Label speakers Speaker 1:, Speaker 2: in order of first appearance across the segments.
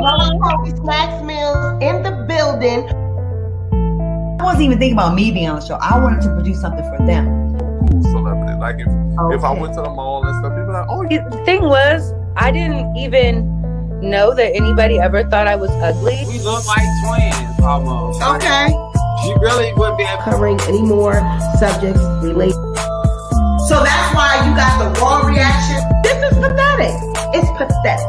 Speaker 1: Hungry Snacks Meals in the building.
Speaker 2: I wasn't even thinking about me being on the show. I wanted to produce something for them.
Speaker 3: Cool celebrity. Like if I went to the mall and stuff, people like, oh,
Speaker 4: The thing was, I didn't even know that anybody ever thought I was ugly.
Speaker 5: We look like twins almost.
Speaker 1: Okay.
Speaker 5: She really wouldn't be able
Speaker 1: Covering any more subjects related. So that's why you got the raw reaction. This is pathetic. It's pathetic.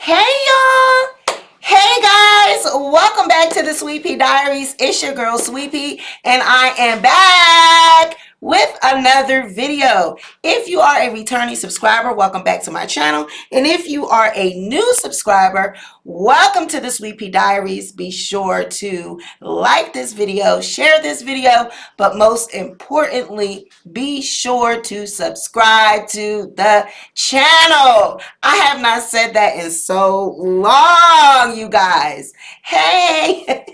Speaker 1: Hey y'all! Hey guys! Welcome back to the Sweet Pea Diaries. It's your girl Sweet Pea, and I am back with another video. If you are a returning subscriber, welcome back to my channel. And if you are a new subscriber, welcome to the Sweet Pea Diaries. Be sure to like this video, share this video, but most importantly, be sure to subscribe to the channel. I have not said that in so long, you guys. Hey!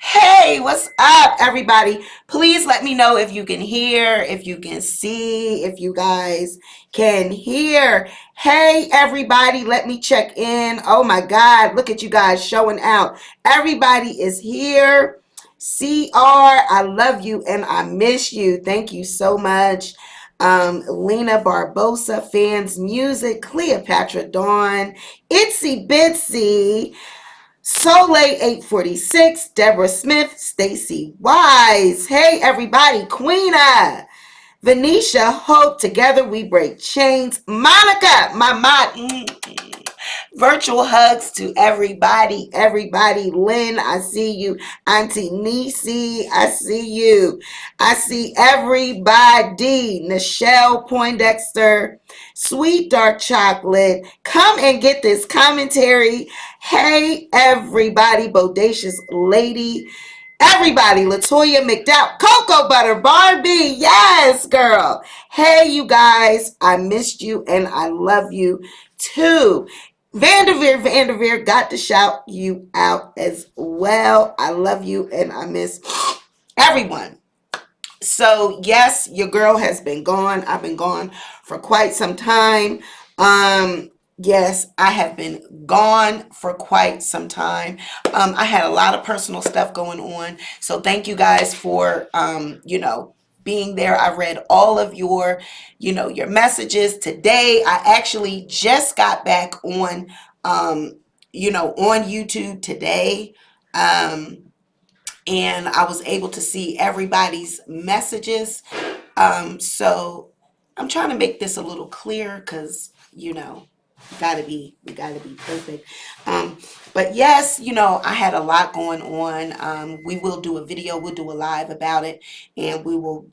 Speaker 1: Hey, what's up, everybody? Please let me know if you can hear, if you can see, if you guys can hear. Hey, everybody, let me check in. Oh my God, look at you guys showing out. Everybody is here. CR, I love you and I miss you. Thank you so much. Lena Barbosa, Fans Music, Cleopatra Dawn, Itsy Bitsy, Soleil 846, Deborah Smith, Stacy Wise. Hey everybody, Queena, Venetia, Hope, Together We Break Chains, Monica, my mod. Virtual hugs to everybody, Lynn, I see you. Auntie Nisi, I see you. I see everybody. Nichelle Poindexter, Sweet Dark Chocolate. Come and get this commentary. Hey, everybody. Bodacious Lady. Everybody. Latoya McDowell. Cocoa Butter Barbie. Yes, girl. Hey, you guys. I missed you and I love you too. Vanderveer, got to shout you out as well. I love you and I miss everyone. So yes, your girl has been gone. I've been gone for quite some time. Yes, I have been gone for quite some time. I had a lot of personal stuff going on. So thank you guys for, being there. I read all of your, your messages today. I actually just got back on, on YouTube today. And I was able to see everybody's messages. So I'm trying to make this a little clearer because, we gotta be perfect. But yes, I had a lot going on. We will do a video, we'll do a live about it, and we will,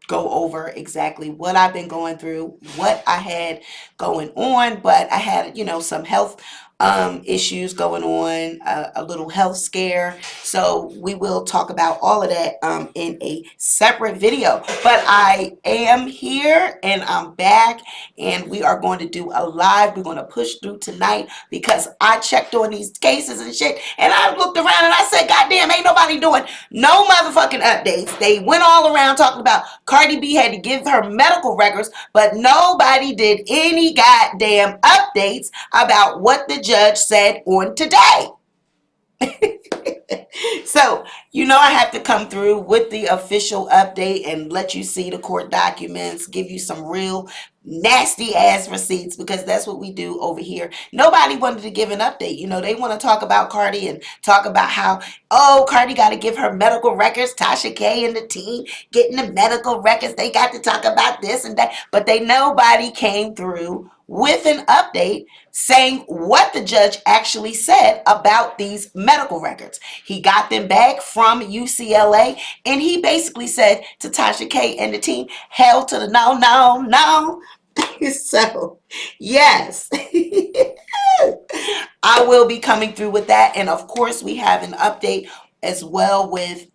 Speaker 1: go over exactly what I've been going through, what I had going on. But I had, some health issues going on, a little health scare. So we will talk about all of that in a separate video. But I am here and I'm back, and we are going to do a live. We're going to push through tonight because I checked on these cases and shit, and I looked around and I said, God damn, ain't nobody doing no motherfucking updates. They went all around talking about Cardi B had to give her medical records, but nobody did any goddamn updates about what the judge said on today. So, I have to come through with the official update and let you see the court documents, give you some real nasty ass receipts, because that's what we do over here. Nobody wanted to give an update. They want to talk about Cardi and talk about how, Cardi got to give her medical records. Tasha K and the team getting the medical records. They got to talk about this and that, but nobody came through with an update saying what the judge actually said about these medical records. He got them back from UCLA, and he basically said to Tasha K and the team, hell to the no, no, no. So, yes. I will be coming through with that. And of course, we have an update as well with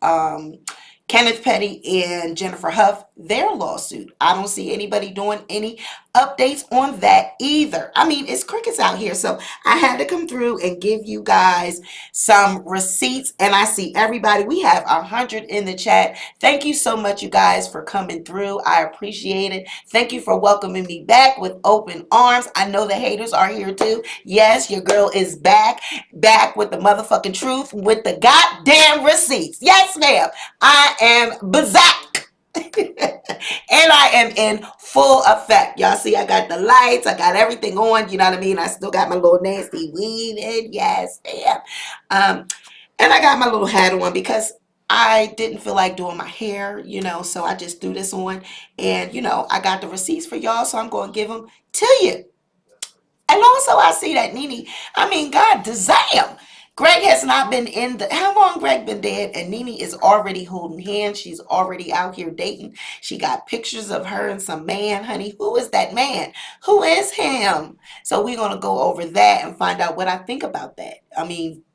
Speaker 1: Kenneth Petty and Jennifer Hough, their lawsuit. I don't see anybody doing any updates on that either. I mean, it's crickets out here. So I had to come through and give you guys some receipts. And I see everybody. We have 100 in the chat. Thank you so much, you guys, for coming through. I appreciate it. Thank you for welcoming me back with open arms. I know the haters are here too. Yes, your girl is back with the motherfucking truth, with the goddamn receipts. Yes, ma'am. I am bazack. And I am in full effect. Y'all see, I got the lights, I got everything on, you know what I mean? I still got my little nasty weave in. Yes, damn. And I got my little hat on because I didn't feel like doing my hair, so I just threw this on. And, I got the receipts for y'all, so I'm going to give them to you. And also, I see that NeNe, God damn. Greg has not been how long Greg been dead, and NeNe is already holding hands. She's already out here dating. She got pictures of her and some man, honey. Who is that man? Who is him? So we're going to go over that and find out what I think about that.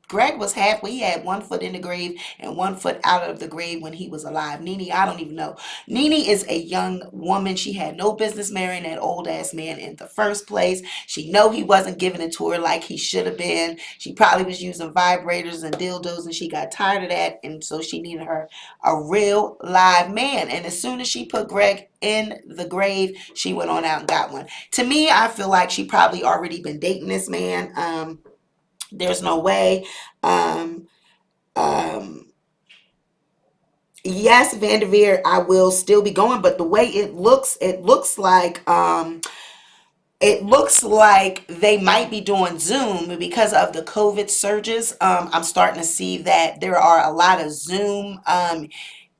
Speaker 1: Greg was halfway. He had 1 foot in the grave and 1 foot out of the grave when he was alive. NeNe, I don't even know. NeNe is a young woman. She had no business marrying that old ass man in the first place. She know he wasn't giving it to her like he should have been. She probably was using vibrators and dildos, and she got tired of that, and so she needed her a real live man. And as soon as she put Greg in the grave, she went on out and got one. To me, I feel like she probably already been dating this man. There's no way. Yes, Vanderveer, I will still be going, but the way it looks like they might be doing Zoom because of the COVID surges. I'm starting to see that there are a lot of Zoom.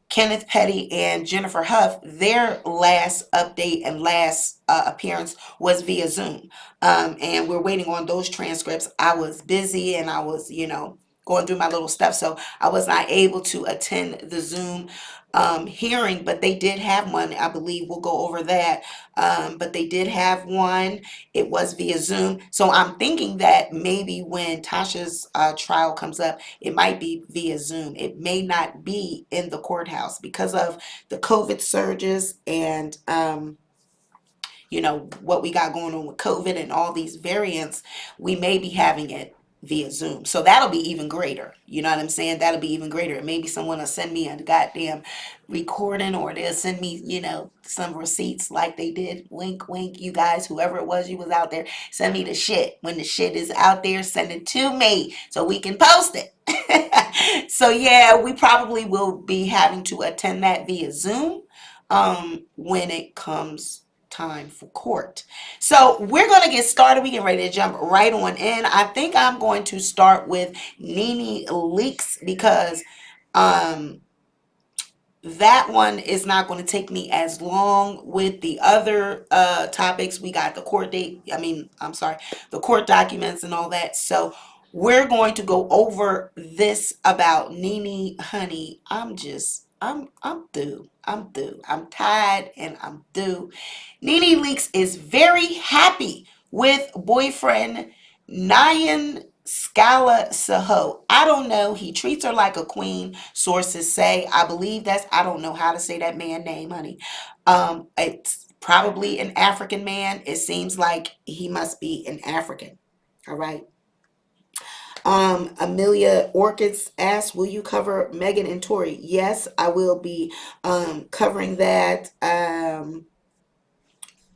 Speaker 1: Kenneth Petty and Jennifer Hough, their last update and last appearance was via Zoom. And we're waiting on those transcripts. I was busy and I was, going through my little stuff. So I was not able to attend the Zoom hearing, but they did have one. I believe we'll go over that. But they did have one. It was via Zoom. So I'm thinking that maybe when Tasha's trial comes up, it might be via Zoom. It may not be in the courthouse because of the COVID surges and, what we got going on with COVID and all these variants. We may be having it via Zoom. So that'll be even greater. You know what I'm saying? That'll be even greater. Maybe someone will send me a goddamn recording, or they'll send me, some receipts like they did. Wink, wink, you guys, whoever it was, you was out there, send me the shit. When the shit is out there, send it to me so we can post it. So yeah, we probably will be having to attend that via Zoom when it comes time for court. So we're going to get started. We get ready to jump right on in. I think I'm going to start with NeNe Leakes because that one is not going to take me as long. With the other topics, we got the court date. The court documents and all that. So we're going to go over this about NeNe. Honey, I'm through. I'm through. I'm tired and I'm through. NeNe Leakes is very happy with boyfriend Nyan Scala Saho. I don't know. He treats her like a queen, sources say. I believe I don't know how to say that man name, honey. It's probably an African man. It seems like he must be an African. All right. Amelia Orchids asks, will you cover Megan and Tory? Yes, I will be covering that.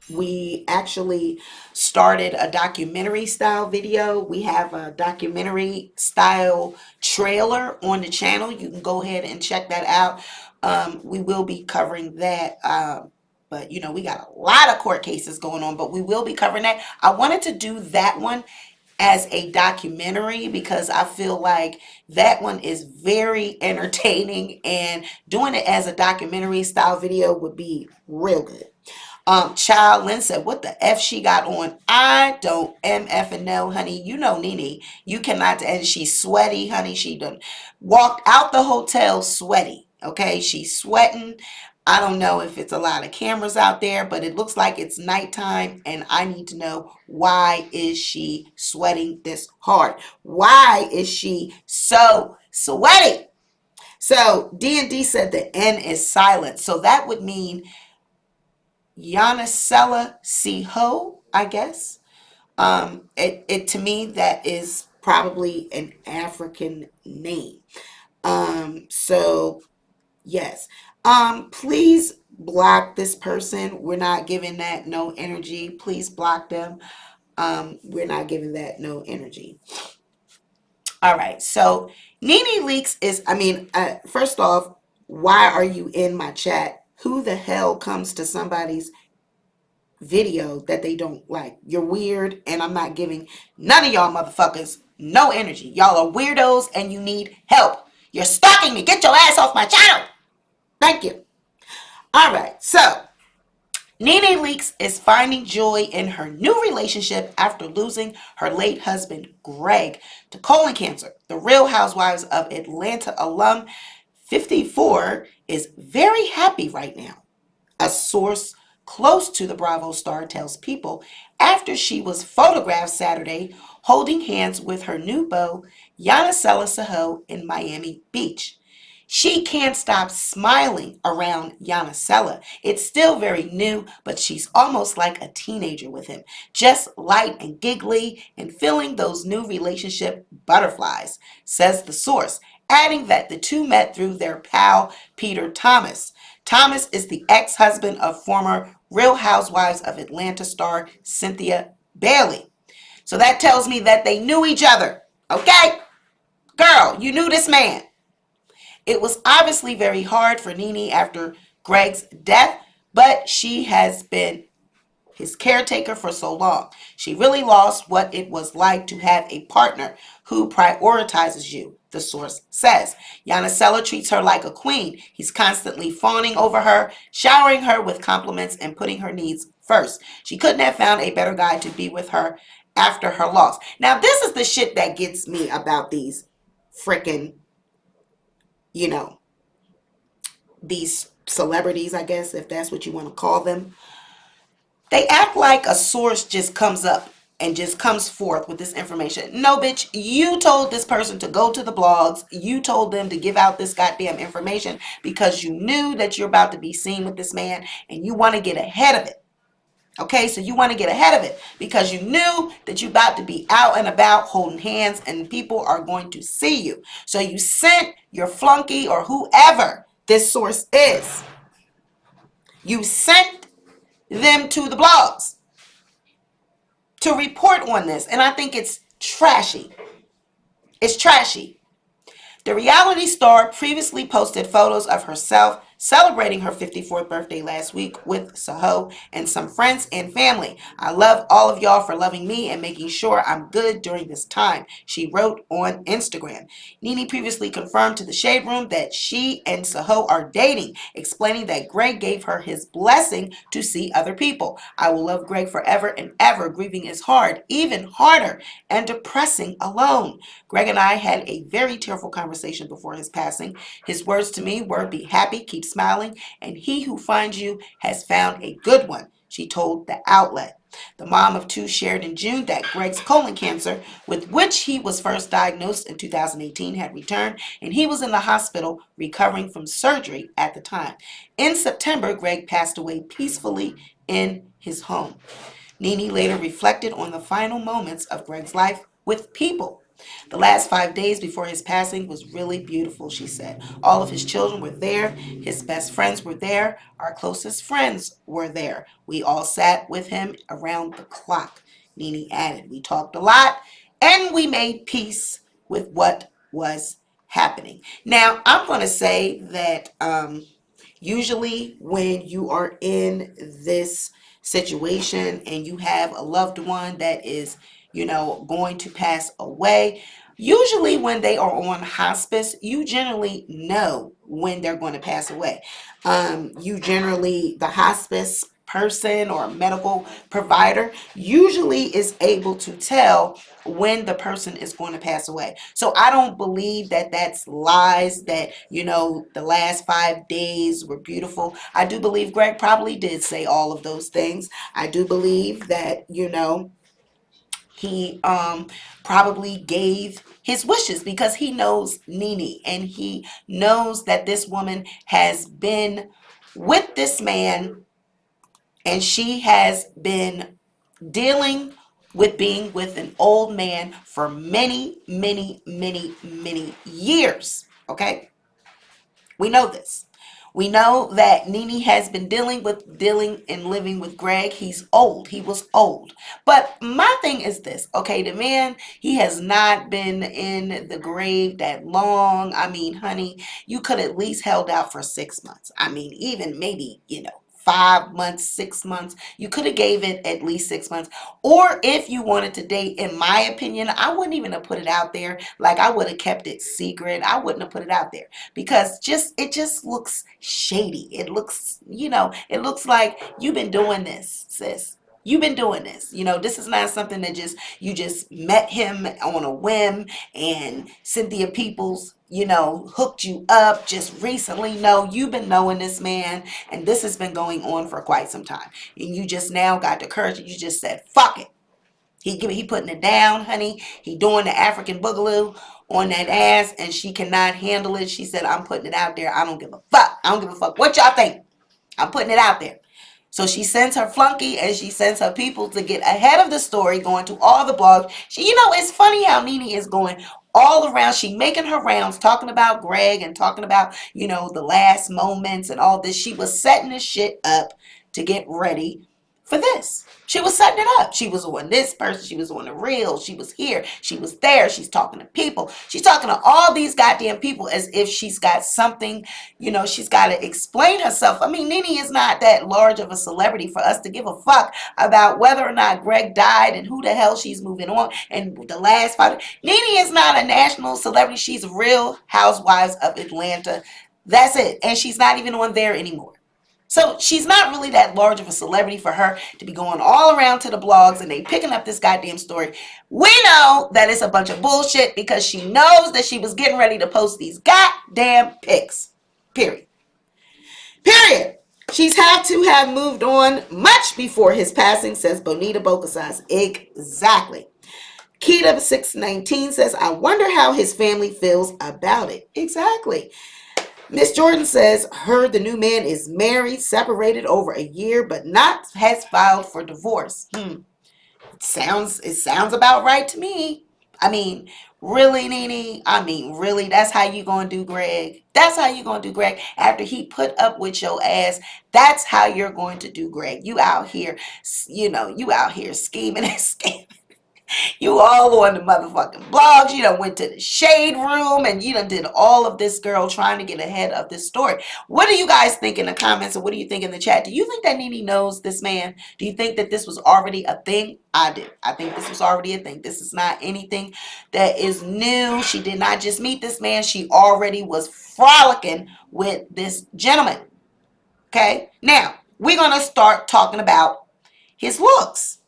Speaker 1: We actually started a documentary style video. We have a documentary style trailer on the channel. You can go ahead and check that out. We will be covering that. But, you know, we got a lot of court cases going on, but we will be covering that. I wanted to do that one as a documentary because I feel like that one is very entertaining, and doing it as a documentary style video would be real good. Child Lynn said, what the F she got on? I don't MF and know, honey. You know NeNe. You cannot, and she's sweaty, honey. She done walked out the hotel sweaty. Okay, she's sweating. I don't know if it's a lot of cameras out there, but it looks like it's nighttime, and I need to know, why is she sweating this hard? Why is she so sweaty? So D&D said the N is silent. So that would mean Yanacella Hough, I guess. It to me, that is probably an African name. So yes. Please block this person. We're not giving that no energy. Please block them. We're not giving that no energy. All right. So NeNe Leakes is, first off, why are you in my chat? Who the hell comes to somebody's video that they don't like? You're weird, and I'm not giving none of y'all motherfuckers no energy. Y'all are weirdos and you need help. You're stalking me. Get your ass off my channel. Thank you. All right, so NeNe Leakes is finding joy in her new relationship after losing her late husband, Greg, to colon cancer. The Real Housewives of Atlanta alum, 54, is very happy right now. A source close to the Bravo star tells People after she was photographed Saturday holding hands with her new beau, Yanacella Saho, in Miami Beach. She can't stop smiling around Yanacella. It's still very new, but she's almost like a teenager with him, just light and giggly and feeling those new relationship butterflies, says the source, adding that the two met through their pal, Peter Thomas. Thomas is the ex-husband of former Real Housewives of Atlanta star Cynthia Bailey. So that tells me that they knew each other, okay? Girl, you knew this man. It was obviously very hard for NeNe after Greg's death, but she has been his caretaker for so long. She really lost what it was like to have a partner who prioritizes you, the source says. Yanacella treats her like a queen. He's constantly fawning over her, showering her with compliments, and putting her needs first. She couldn't have found a better guy to be with her after her loss. Now, this is the shit that gets me about these freaking, these celebrities, I guess, if that's what you want to call them. They act like a source just comes up and just comes forth with this information. No, bitch, you told this person to go to the blogs. You told them to give out this goddamn information because you knew that you're about to be seen with this man and you want to get ahead of it. Okay, so you want to get ahead of it because you knew that you're about to be out and about holding hands and people are going to see you. So you sent your flunky or whoever this source is. You sent them to the blogs to report on this. And I think it's trashy. It's trashy. The reality star previously posted photos of herself celebrating her 54th birthday last week with Saho and some friends and family. I love all of y'all for loving me and making sure I'm good during this time, she wrote on Instagram. NeNe previously confirmed to the Shade Room that she and Saho are dating, explaining that Greg gave her his blessing to see other people. I will love Greg forever and ever. Grieving is hard, even harder and depressing alone. Greg and I had a very tearful conversation before his passing. His words to me were, be happy, keep smiling, and he who finds you has found a good one, she told the outlet. The mom of two shared in June that Greg's colon cancer, with which he was first diagnosed in 2018, had returned, and he was in the hospital recovering from surgery at the time. In September, Greg passed away peacefully in his home. NeNe later reflected on the final moments of Greg's life with people. The last 5 days before his passing was really beautiful, she said. All of his children were there. His best friends were there. Our closest friends were there. We all sat with him around the clock, NeNe added. We talked a lot and we made peace with what was happening. Now, I'm going to say that usually when you are in this situation and you have a loved one that is, going to pass away, usually when they are on hospice, you generally know when they're going to pass away. The hospice person or medical provider usually is able to tell when the person is going to pass away. So I don't believe that that's lies, that, the last 5 days were beautiful. I do believe Greg probably did say all of those things. I do believe that, he probably gave his wishes because he knows NeNe and he knows that this woman has been with this man and she has been dealing with being with an old man for many, many, many, many years. Okay? We know this. We know that NeNe has been dealing and living with Greg. He's old. He was old. But my thing is this, okay? The man, he has not been in the grave that long. I mean, honey, you could at least held out for 6 months. I mean, even maybe, 5 months, 6 months. You could have gave it at least 6 months. Or if you wanted to date, in my opinion, I wouldn't even have put it out there. Like, I would have kept it secret. I wouldn't have put it out there because it just looks shady. It looks, it looks like you've been doing this, sis. You've been doing this. This is not something that you just met him on a whim and Cynthia Peoples, hooked you up just recently. No, you've been knowing this man and this has been going on for quite some time. And you just now got the courage and you just said, fuck it. He putting it down, honey. He doing the African boogaloo on that ass and she cannot handle it. She said, I'm putting it out there. I don't give a fuck. I don't give a fuck what y'all think. I'm putting it out there. So she sends her flunky and she sends her people to get ahead of the story, going to all the blogs. It's funny how NeNe is going all around. She making her rounds, talking about Greg and talking about, the last moments and all this. She was setting this shit up to get ready for this. She was setting it up. She was on this person. She was on the reel. She was here. She was there. She's talking to people. She's talking to all these goddamn people as if she's got something, she's got to explain herself. I mean, NeNe is not that large of a celebrity for us to give a fuck about whether or not Greg died and who the hell she's moving on. And the last fight, NeNe is not a national celebrity. She's Real Housewives of Atlanta. That's it. And she's not even on there anymore. So she's not really that large of a celebrity for her to be going all around to the blogs and they picking up this goddamn story. We know that it's a bunch of bullshit because she knows that she was getting ready to post these goddamn pics. Period. She's had to have moved on much before his passing, says Bonita Bocasas. Exactly. Kita 619 says, I wonder how his family feels about it. Exactly. Miss Jordan says, heard the new man is married, separated over a year, but has filed for divorce. It sounds about right to me. I mean, really, NeNe? I mean, really? That's how you gonna do Greg? That's how you gonna do Greg? After he put up with your ass, that's how you're going to do Greg. You out here, you out here scheming and scamming. You all on the motherfucking blogs. You done went to the shade room and you done did all of this, girl, trying to get ahead of this story. What do you guys think in the comments and what do you think in the chat? Do you think that NeNe knows this man? Do you think that this was already a thing? I do. I think this was already a thing. This is not anything that is new. She did not just meet this man. She already was frolicking with this gentleman. Okay? Now, we're going to start talking about his looks.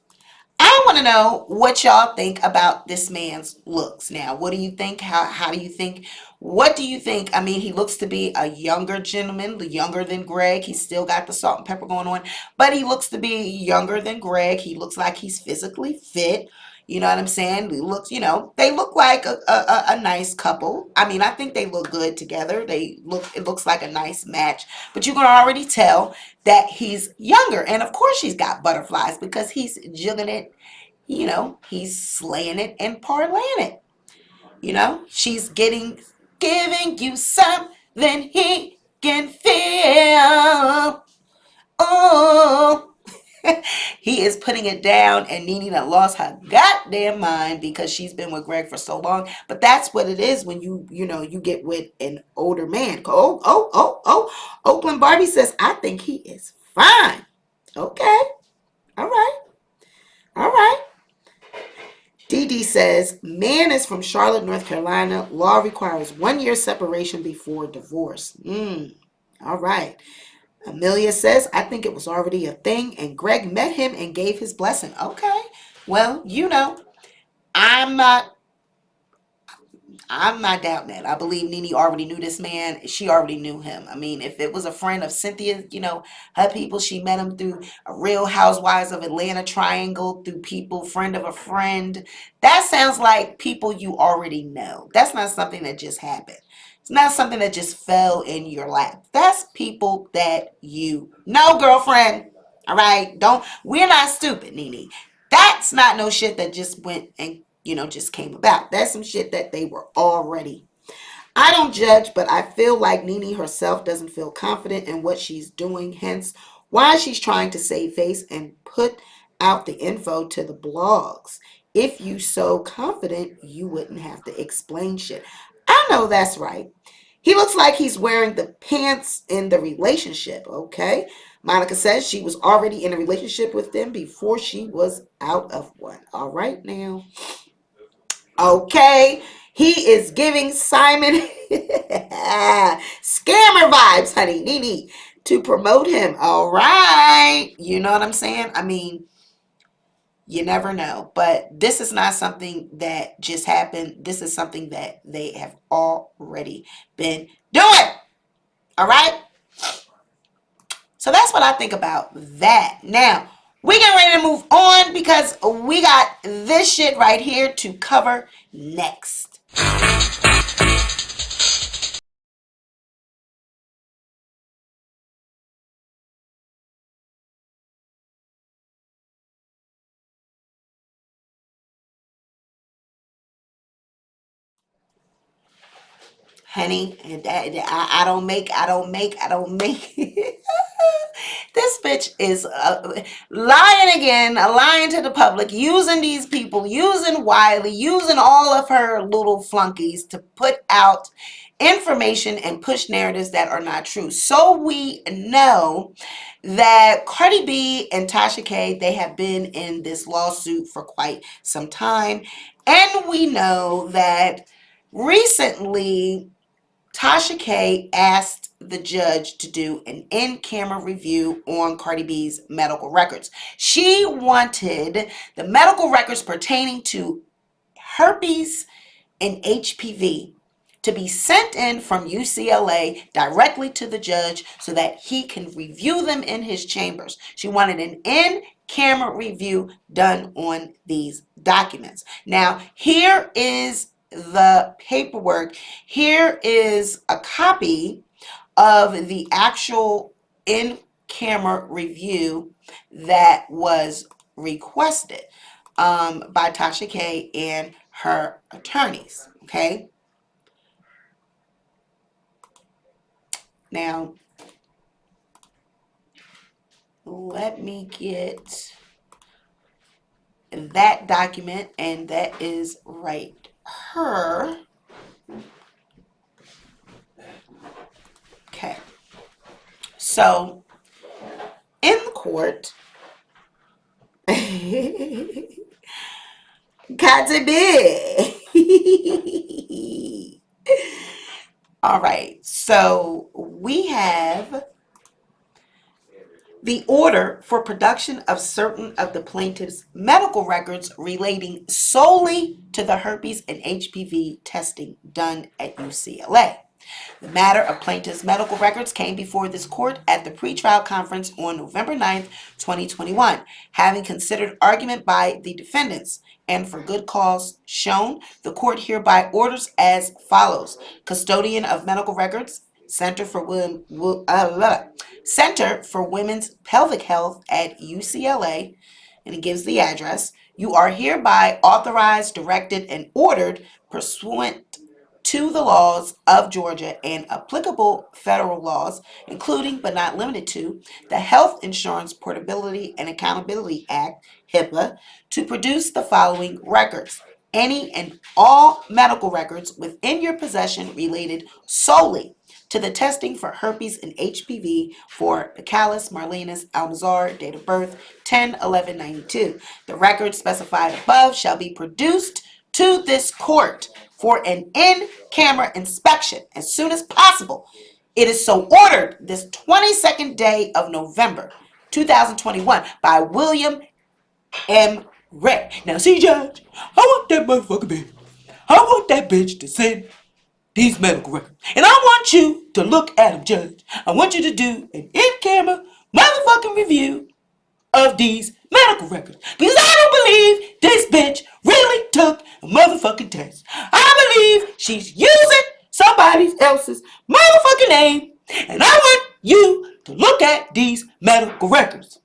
Speaker 1: I want to know what y'all think about this man's looks. Now, what do you think? How do you think? What do you think? I mean, he looks to be a younger gentleman, younger than Greg. He's still got the salt and pepper going on, but he looks to be younger than Greg. He looks like he's physically fit. You know what I'm saying? He looks, they look like a nice couple. I mean, I think they look good together. It looks like a nice match, but you can already tell that he's younger. And of course she's got butterflies because he's jigging it, he's slaying it and parlaying it. She's giving you something he can feel. Oh. He is putting it down, and NeNe done lost her goddamn mind because she's been with Greg for so long. But that's what it is when you get with an older man. Oh. Oakland Barbie says, I think he is fine. Okay. All right. Dee Dee says, man is from Charlotte, North Carolina. Law requires 1 year separation before divorce. All right. Amelia says, I think it was already a thing and Greg met him and gave his blessing. Okay. Well, I'm not doubting that. I believe NeNe already knew this man. She already knew him. I mean, if it was a friend of Cynthia, her people, she met him through a Real Housewives of Atlanta triangle, through people, friend of a friend. That sounds like people you already know. That's not something that just happened. It's not something that just fell in your lap. That's people that you know, girlfriend. All right? We're not stupid, NeNe. That's not no shit that just went and just came about. That's some shit that they were already. I don't judge, but I feel like NeNe herself doesn't feel confident in what she's doing, hence why she's trying to save face and put out the info to the blogs. If you so confident, you wouldn't have to explain shit. I know that's right. He looks like he's wearing the pants in the relationship, okay? Monica says she was already in a relationship with them before she was out of one. All right now. Okay, he is giving Simon scammer vibes, honey, NeNe, to promote him. All right, you know what I'm saying? I mean, you never know, but this is not something that just happened. This is something that they have already been doing. All right, so that's what I think about that. Now, we get ready to move on because we got this shit right here to cover next. Honey, and I don't make. This bitch is lying again, lying to the public, using these people, using Wiley, using all of her little flunkies to put out information and push narratives that are not true. So we know that Cardi B and Tasha K, they have been in this lawsuit for quite some time. And we know that recently Tasha K asked the judge to do an in-camera review on Cardi B's medical records. She wanted the medical records pertaining to herpes and HPV to be sent in from UCLA directly to the judge so that he can review them in his chambers. She wanted an in-camera review done on these documents. Now, here is the paperwork. Here is a copy of the actual in-camera review that was requested by Tasha K and her attorneys. Okay. Now, let me get that document, and that is right here. Okay. So, in the court, Cardi B. All right. So, we have The order for production of certain of the plaintiff's medical records relating solely to the herpes and HPV testing done at UCLA. The matter of plaintiff's medical records came before this court at the pretrial conference on November 9th, 2021. Having considered argument by the defendants and for good cause shown, the court hereby orders as follows. Custodian of medical records, Center for Women's Pelvic Health at UCLA, and it gives the address. You are hereby authorized, directed, and ordered pursuant to the laws of Georgia and applicable federal laws, including but not limited to the Health Insurance Portability and Accountability Act, HIPAA, to produce the following records. Any and all medical records within your possession related solely to the testing for herpes and HPV for Bacillus Marlinus Almanzar, date of birth 10/11/92. The records specified above shall be produced to this court for an in-camera inspection as soon as possible. It is so ordered this 22nd day of November 2021 by William M. Ray. Now see, Judge, I want that motherfucker bitch. I want that bitch to send these medical records. And I want you to look at them, Judge. I want you to do an in-camera motherfucking review of these medical records. Because I don't believe this bitch really took a motherfucking test. I believe she's using somebody else's motherfucking name. And I want you to look at these medical records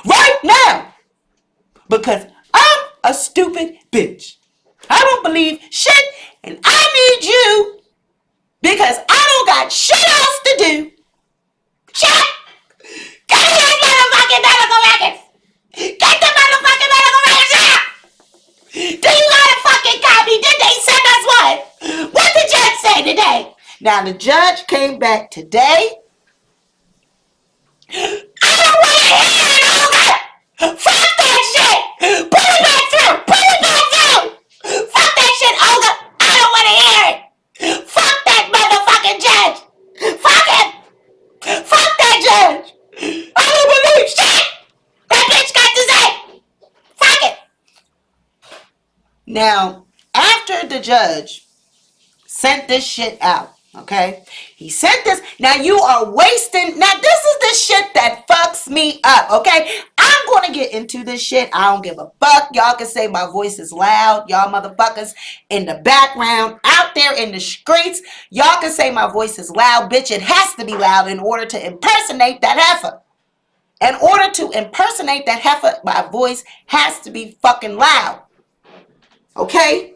Speaker 1: right now. Because I'm a stupid bitch. I don't believe shit. And I need you because I don't got shit else to do. Shit! Get these motherfucking medical records! Get the motherfucking medical records out! Do you got a fucking copy? Did they send us one? What the judge say today? Now the judge came back today. I don't want to hear it, Olga! Fuck that shit! Put it back through! Put it back through! Fuck that shit, Olga! I don't want to hear it! Fuck that motherfucking judge! Fuck him! Fuck that judge! I don't believe shit! That bitch got to say! Fuck it! Now, after the judge sent this shit out, okay? He sent this. Now you are wasting. Now this is the shit that fucks me up, okay? I'm going to get into this shit. I don't give a fuck. Y'all can say my voice is loud. Y'all motherfuckers in the background, out there in the streets. Y'all can say my voice is loud. Bitch, it has to be loud in order to impersonate that heifer. In order to impersonate that heifer, my voice has to be fucking loud. Okay?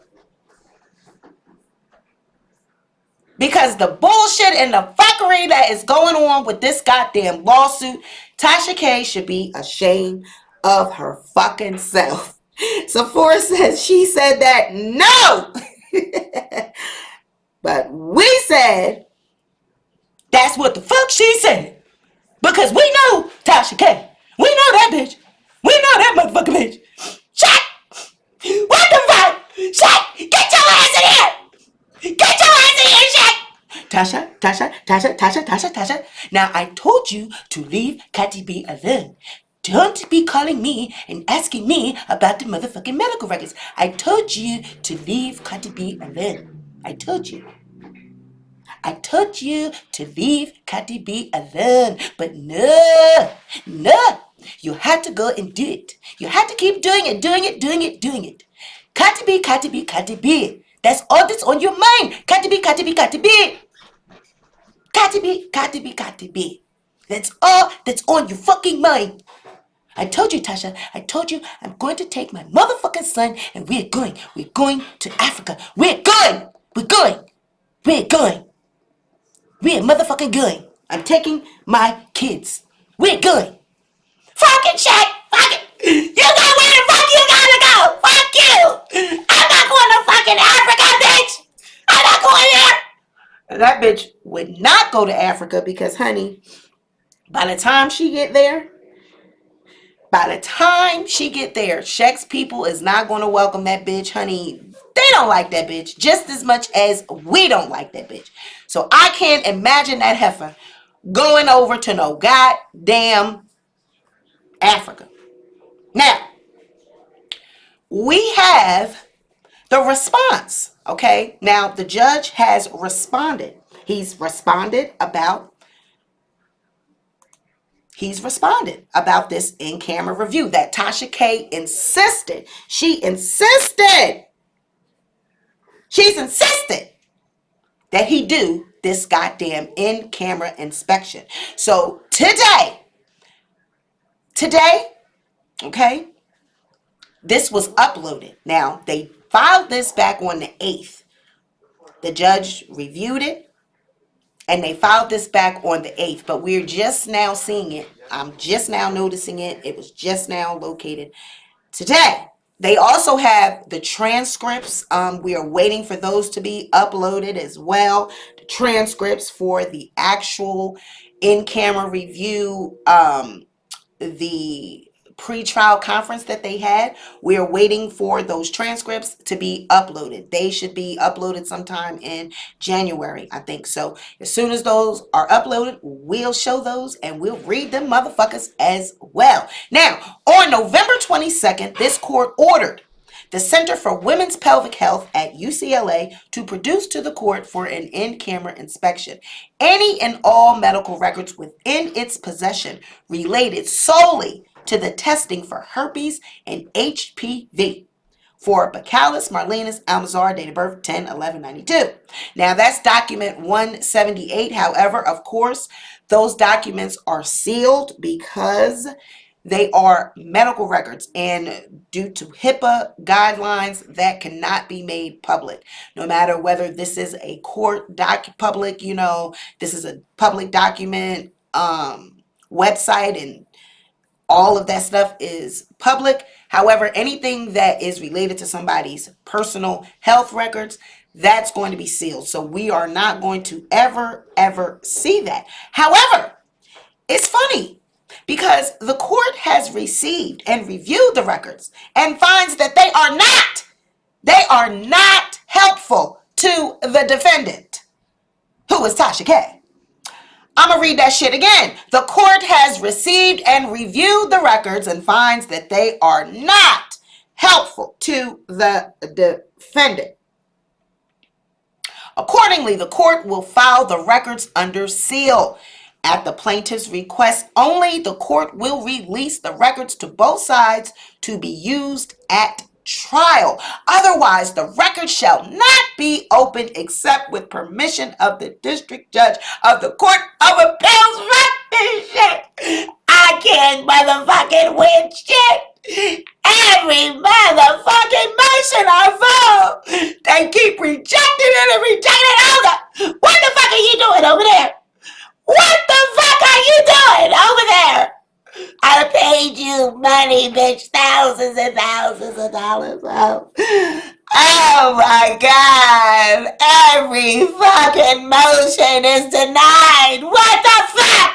Speaker 1: Because the bullshit and the fuckery that is going on with this goddamn lawsuit, Tasha K should be ashamed of her fucking self. Sephora says she said that no. But we said that's what the fuck she said. Because we know Tasha K. We know that bitch. We know that motherfucking bitch. Shut! What the fuck? Shut! Get your ass in here! Get your ass in here, shit! Tasha. Now, I told you to leave Cardi B alone. Don't be calling me and asking me about the motherfucking medical records. I told you to leave Cardi B alone. I told you to leave Cardi B alone. But no. You had to go and do it. You had to keep doing it. Cardi B. That's all that's on your mind. Cardi B. That's all that's on your fucking mind. I told you, Tasha. I told you I'm going to take my motherfucking son and we're going to Africa. We're motherfucking going. I'm taking my kids. We're going. Fucking shit. Fuck it. You got where the fuck you gotta go. Fuck you. I'm not going to fucking Africa, bitch. I'm not going there. And that bitch would not go to Africa because, honey, by the time she get there, Shaq's people is not going to welcome that bitch, honey. They don't like that bitch just as much as we don't like that bitch. So I can't imagine that heifer going over to no goddamn Africa. Now, we have the response, okay? Now, the judge has responded. He's responded about this in-camera review that Tasha K insisted. She's insisted that he do this goddamn in-camera inspection. So today, okay, this was uploaded. Now, they filed this back on the 8th. The judge reviewed it, and they filed this back on the 8th, but we're just now seeing it. I'm just now noticing it. It was just now located today. They also have the transcripts. We are waiting for those to be uploaded as well. The transcripts for the actual in-camera review, the pre-trial conference that they had. We are waiting for those transcripts to be uploaded. They should be uploaded sometime in January, I think. So as soon as those are uploaded, we'll show those and we'll read them motherfuckers as well. Now, on November 22nd, this court ordered the Center for Women's Pelvic Health at UCLA to produce to the court for an in-camera inspection any and all medical records within its possession related solely to the testing for herpes and HPV for Bacillus marlinus almazar, date of birth 10/11/92. Now that's document 178. However, of course, those documents are sealed because they are medical records, and due to HIPAA guidelines, that cannot be made public. No matter whether this is a court public, this is a public document, website, and all of that stuff is public. However, anything that is related to somebody's personal health records, that's going to be sealed. So we are not going to ever see that. However, it's funny because the court has received and reviewed the records and finds that they are not helpful to the defendant, who is Tasha K. I'm going to read that shit again. The court has received and reviewed the records and finds that they are not helpful to the defendant. Accordingly, the court will file the records under seal. At the plaintiff's request only, the court will release the records to both sides to be used at trial. Otherwise, the record shall not be opened except with permission of the district judge of the Court of Appeals. Shit. I can't motherfucking win shit. Every motherfucking motion I vote, they keep rejecting it and rejecting it. What the fuck are you doing over there? What the fuck are you doing over there? I paid you money, bitch, thousands and thousands of dollars. Oh my God. Every fucking motion is denied. What the fuck?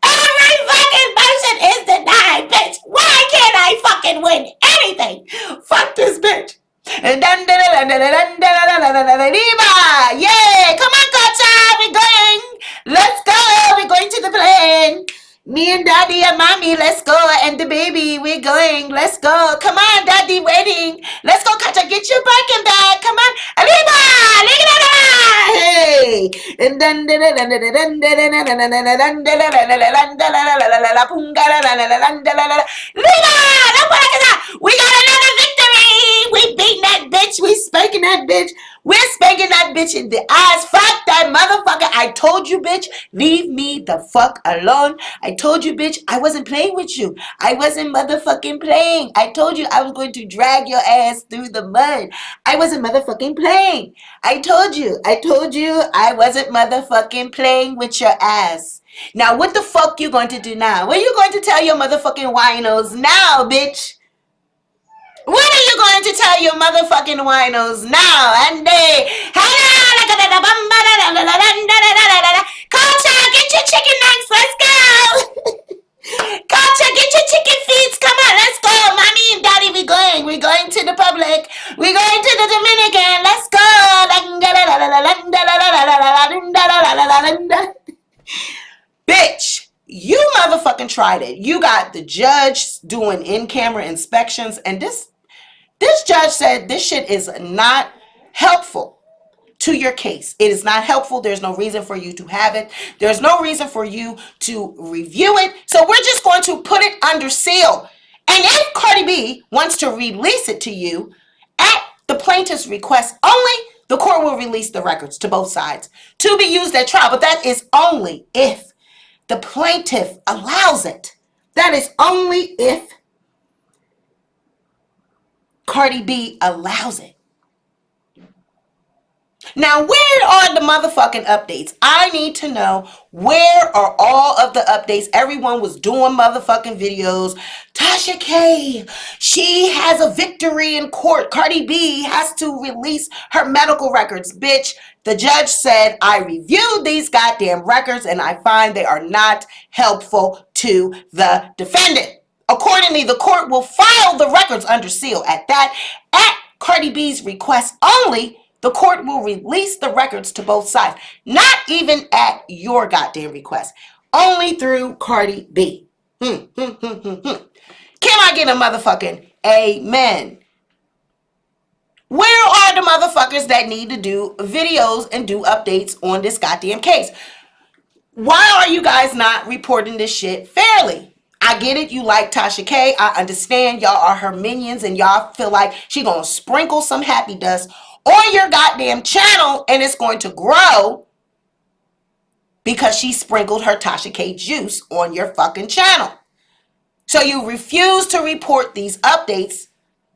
Speaker 1: Every fucking motion is denied, bitch. Why can't I fucking win anything? Fuck this bitch. Yeah, come on, Kacha, we're going. Let's go. We're going to the plane. Me and daddy and mommy, let's go. And the baby, we're going. Let's go. Come on, daddy, waiting. Let's go, Kacha, get your Birkin bag. Come on. Arriba, hey. And then we got another victory. We beating that bitch. We spanking that bitch. We're spanking that bitch in the eyes. Fuck that motherfucker. I told you, bitch, leave me the fuck alone. I told you, bitch, I wasn't playing with you. I wasn't motherfucking playing. I told you I was going to drag your ass through the mud. I wasn't motherfucking playing. I told you I wasn't motherfucking playing with your ass. Now, what the fuck you going to do now? What are you going to tell your motherfucking winos now, bitch? What are you going to tell your motherfucking winos now? And Culture, get your chicken nuggets. Let's go. Culture, get your chicken feet. Come on, let's go. Mommy and daddy, we're going. We're going to the public. We're going to the Dominican. Let's go. Bitch, You motherfucking tried it. You got the judge doing in-camera inspections, and this judge said this shit is not helpful to your case. It is not helpful. There's no reason for you to have it. There's no reason for you to review it. So we're just going to put it under seal. And if Cardi B wants to release it to you at the plaintiff's request only, the court will release the records to both sides to be used at trial. But that is only if the plaintiff allows it. That is only if Cardi B allows it. Now, where are the motherfucking updates? I need to know, where are all of the updates? Everyone was doing motherfucking videos. Tasha K, she has a victory in court. Cardi B has to release her medical records. Bitch, the judge said, I reviewed these goddamn records and I find they are not helpful to the defendant. Accordingly, the court will file the records under seal. At Cardi B's request only, the court will release the records to both sides. Not even at your goddamn request. Only through Cardi B. Can I get a motherfucking amen? Where are the motherfuckers that need to do videos and do updates on this goddamn case? Why are you guys not reporting this shit fairly? I get it. You like Tasha K. I understand y'all are her minions and y'all feel like she gonna sprinkle some happy dust on your goddamn channel and it's going to grow because she sprinkled her Tasha K juice on your fucking channel. So you refuse to report these updates.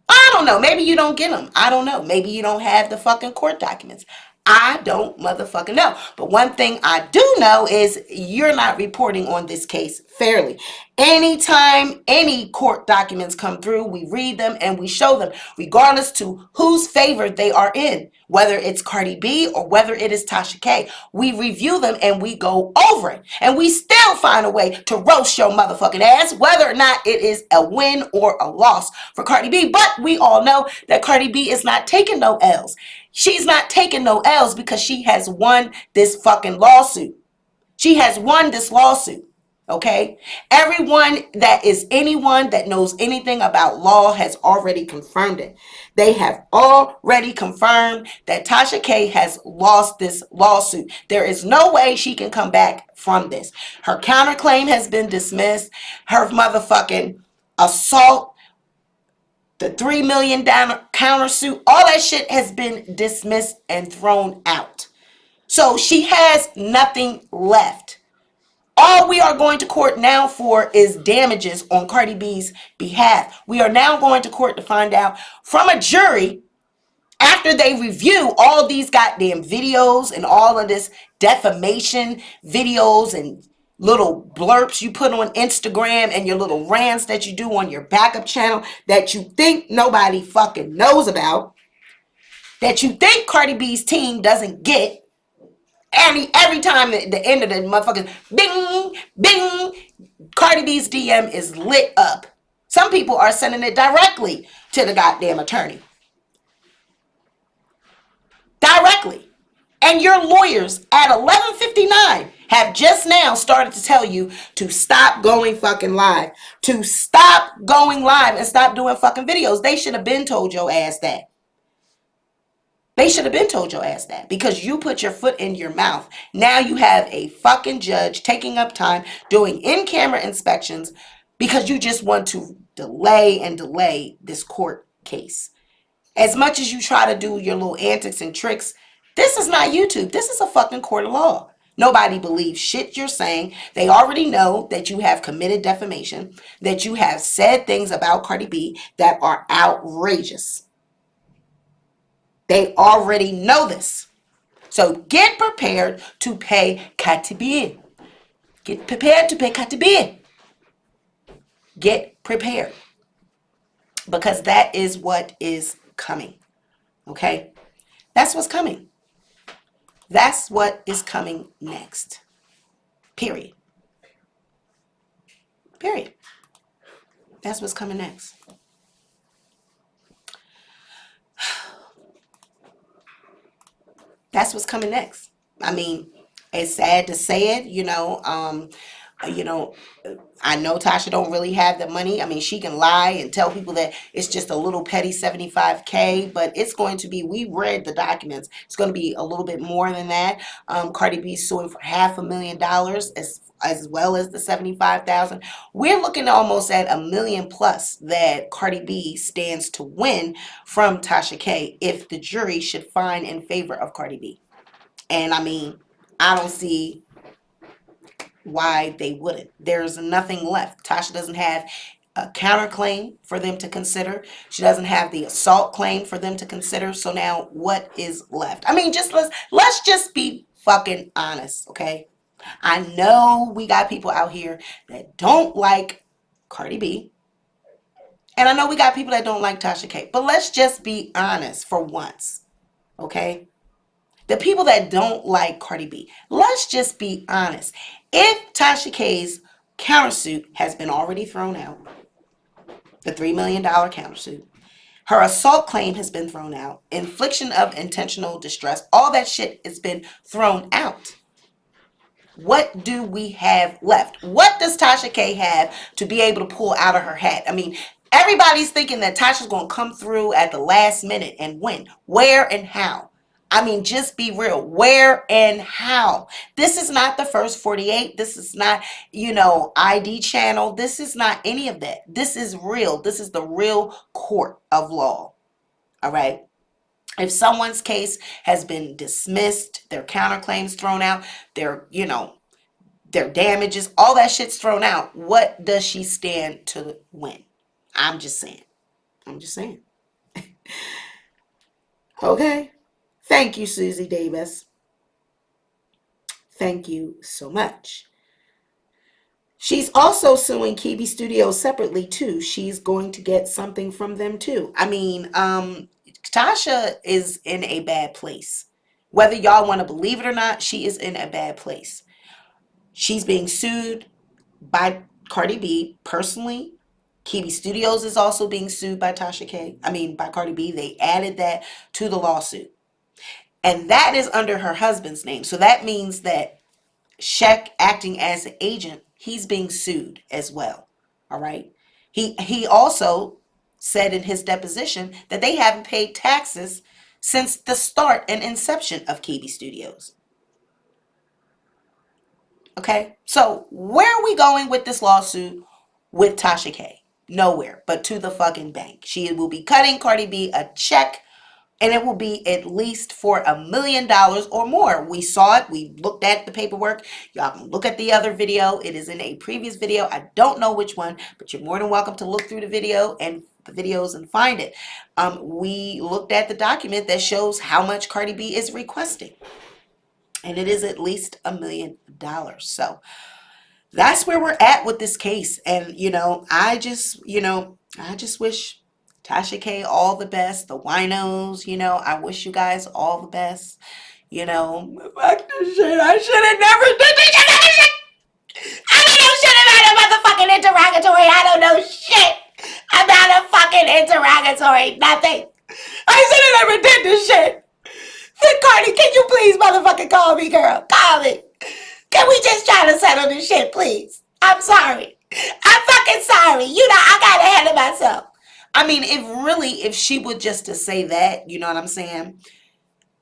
Speaker 1: I don't know. Maybe you don't get them. I don't know. Maybe you don't have the fucking court documents. I don't motherfucking know. But one thing I do know is you're not reporting on this case fairly. Anytime any court documents come through, we read them and we show them, regardless to whose favor they are in, whether it's Cardi B or whether it is Tasha K. We review them and we go over it. And we still find a way to roast your motherfucking ass, whether or not it is a win or a loss for Cardi B. But we all know that Cardi B is not taking no L's. She's not taking no L's because she has won this fucking lawsuit. She has won this lawsuit. Okay? Anyone that knows anything about law has already confirmed it. They have already confirmed that Tasha K has lost this lawsuit. There is no way she can come back from this. Her counterclaim has been dismissed. Her motherfucking assault, the $3 million countersuit, all that shit has been dismissed and thrown out. So she has nothing left. All we are going to court now for is damages on Cardi B's behalf. We are now going to court to find out from a jury, after they review all these goddamn videos and all of this defamation videos and little blurps you put on Instagram and your little rants that you do on your backup channel that you think nobody fucking knows about, that you think Cardi B's team doesn't get. Every time at the end of the motherfucking bing, bing, Cardi B's DM is lit up. Some people are sending it directly to the goddamn attorney. Directly. And your lawyers at 11:59 have just now started to tell you to stop going fucking live. To stop going live and stop doing fucking videos. They should have been told your ass that. They should have been told your ass that because you put your foot in your mouth. Now you have a fucking judge taking up time doing in-camera inspections because you just want to delay this court case. As much as you try to do your little antics and tricks, this is not YouTube. This is a fucking court of law. Nobody believes shit you're saying. They already know that you have committed defamation, that you have said things about Cardi B that are outrageous. They already know this. So get prepared to pay Cardi B. Get prepared to pay Cardi B. Get prepared. Because that is what is coming. Okay? That's what's coming. That's what is coming next. Period. Period. That's what's coming next. That's what's coming next. I mean, it's sad to say it, You know, I know Tasha don't really have the money. I mean, she can lie and tell people that it's just a little petty 75K, but it's going to be, we read the documents, it's going to be a little bit more than that. Cardi B suing for $500,000 as well as the 75,000. We're looking almost at $1 million plus that Cardi B stands to win from Tasha K if the jury should find in favor of Cardi B. And I mean, I don't see why they wouldn't. There's nothing left. Tasha doesn't have a counterclaim for them to consider. She doesn't have the assault claim for them to consider. So now what is left? I mean, just let's just be fucking honest, okay? I know we got people out here that don't like Cardi B. And I know we got people that don't like Tasha K. But let's just be honest for once, okay? The people that don't like Cardi B, let's just be honest. If Tasha K's countersuit has been already thrown out, the $3 million countersuit, her assault claim has been thrown out, infliction of intentional distress, all that shit has been thrown out. What do we have left? What does Tasha K have to be able to pull out of her hat? I mean, everybody's thinking that Tasha's going to come through at the last minute and win. Where and how? I mean, just be real. Where and how? This is not the first 48. This is not, ID channel. This is not any of that. This is real. This is the real court of law. All right. If someone's case has been dismissed, their counterclaims thrown out, their damages, all that shit's thrown out, what does she stand to win? I'm just saying. Okay. Thank you, Susie Davis. Thank you so much. She's also suing Kibi Studios separately, too. She's going to get something from them, too. I mean, Tasha is in a bad place. Whether y'all want to believe it or not, she is in a bad place. She's being sued by Cardi B personally. Kibi Studios is also being sued by by Cardi B. They added that to the lawsuit. And that is under her husband's name. So that means that Sheck, acting as an agent, he's being sued as well. All right. He also said in his deposition that they haven't paid taxes since the start and inception of Kibi Studios. Okay. So where are we going with this lawsuit with Tasha K? Nowhere but to the fucking bank. She will be cutting Cardi B a check. And it will be at least for $1 million or more. We saw it. We looked at the paperwork. Y'all can look at the other video. It is in a previous video. I don't know which one, but you're more than welcome to look through the video and the videos and find it. We looked at the document that shows how much Cardi B is requesting. And it is at least $1 million. So that's where we're at with this case. And, I just wish Tasha K all the best, the winos, I wish you guys all the best, fuck this shit, I should have never did this shit, I don't know shit about a motherfucking interrogatory, I don't know shit about a fucking interrogatory, nothing, I should have never did this shit. Then Cardi, can you please motherfucking call me, girl, call me, can we just try to settle this shit, please, I'm sorry, I'm fucking sorry, I got ahead of myself. I mean, if she would just to say that, you know what I'm saying?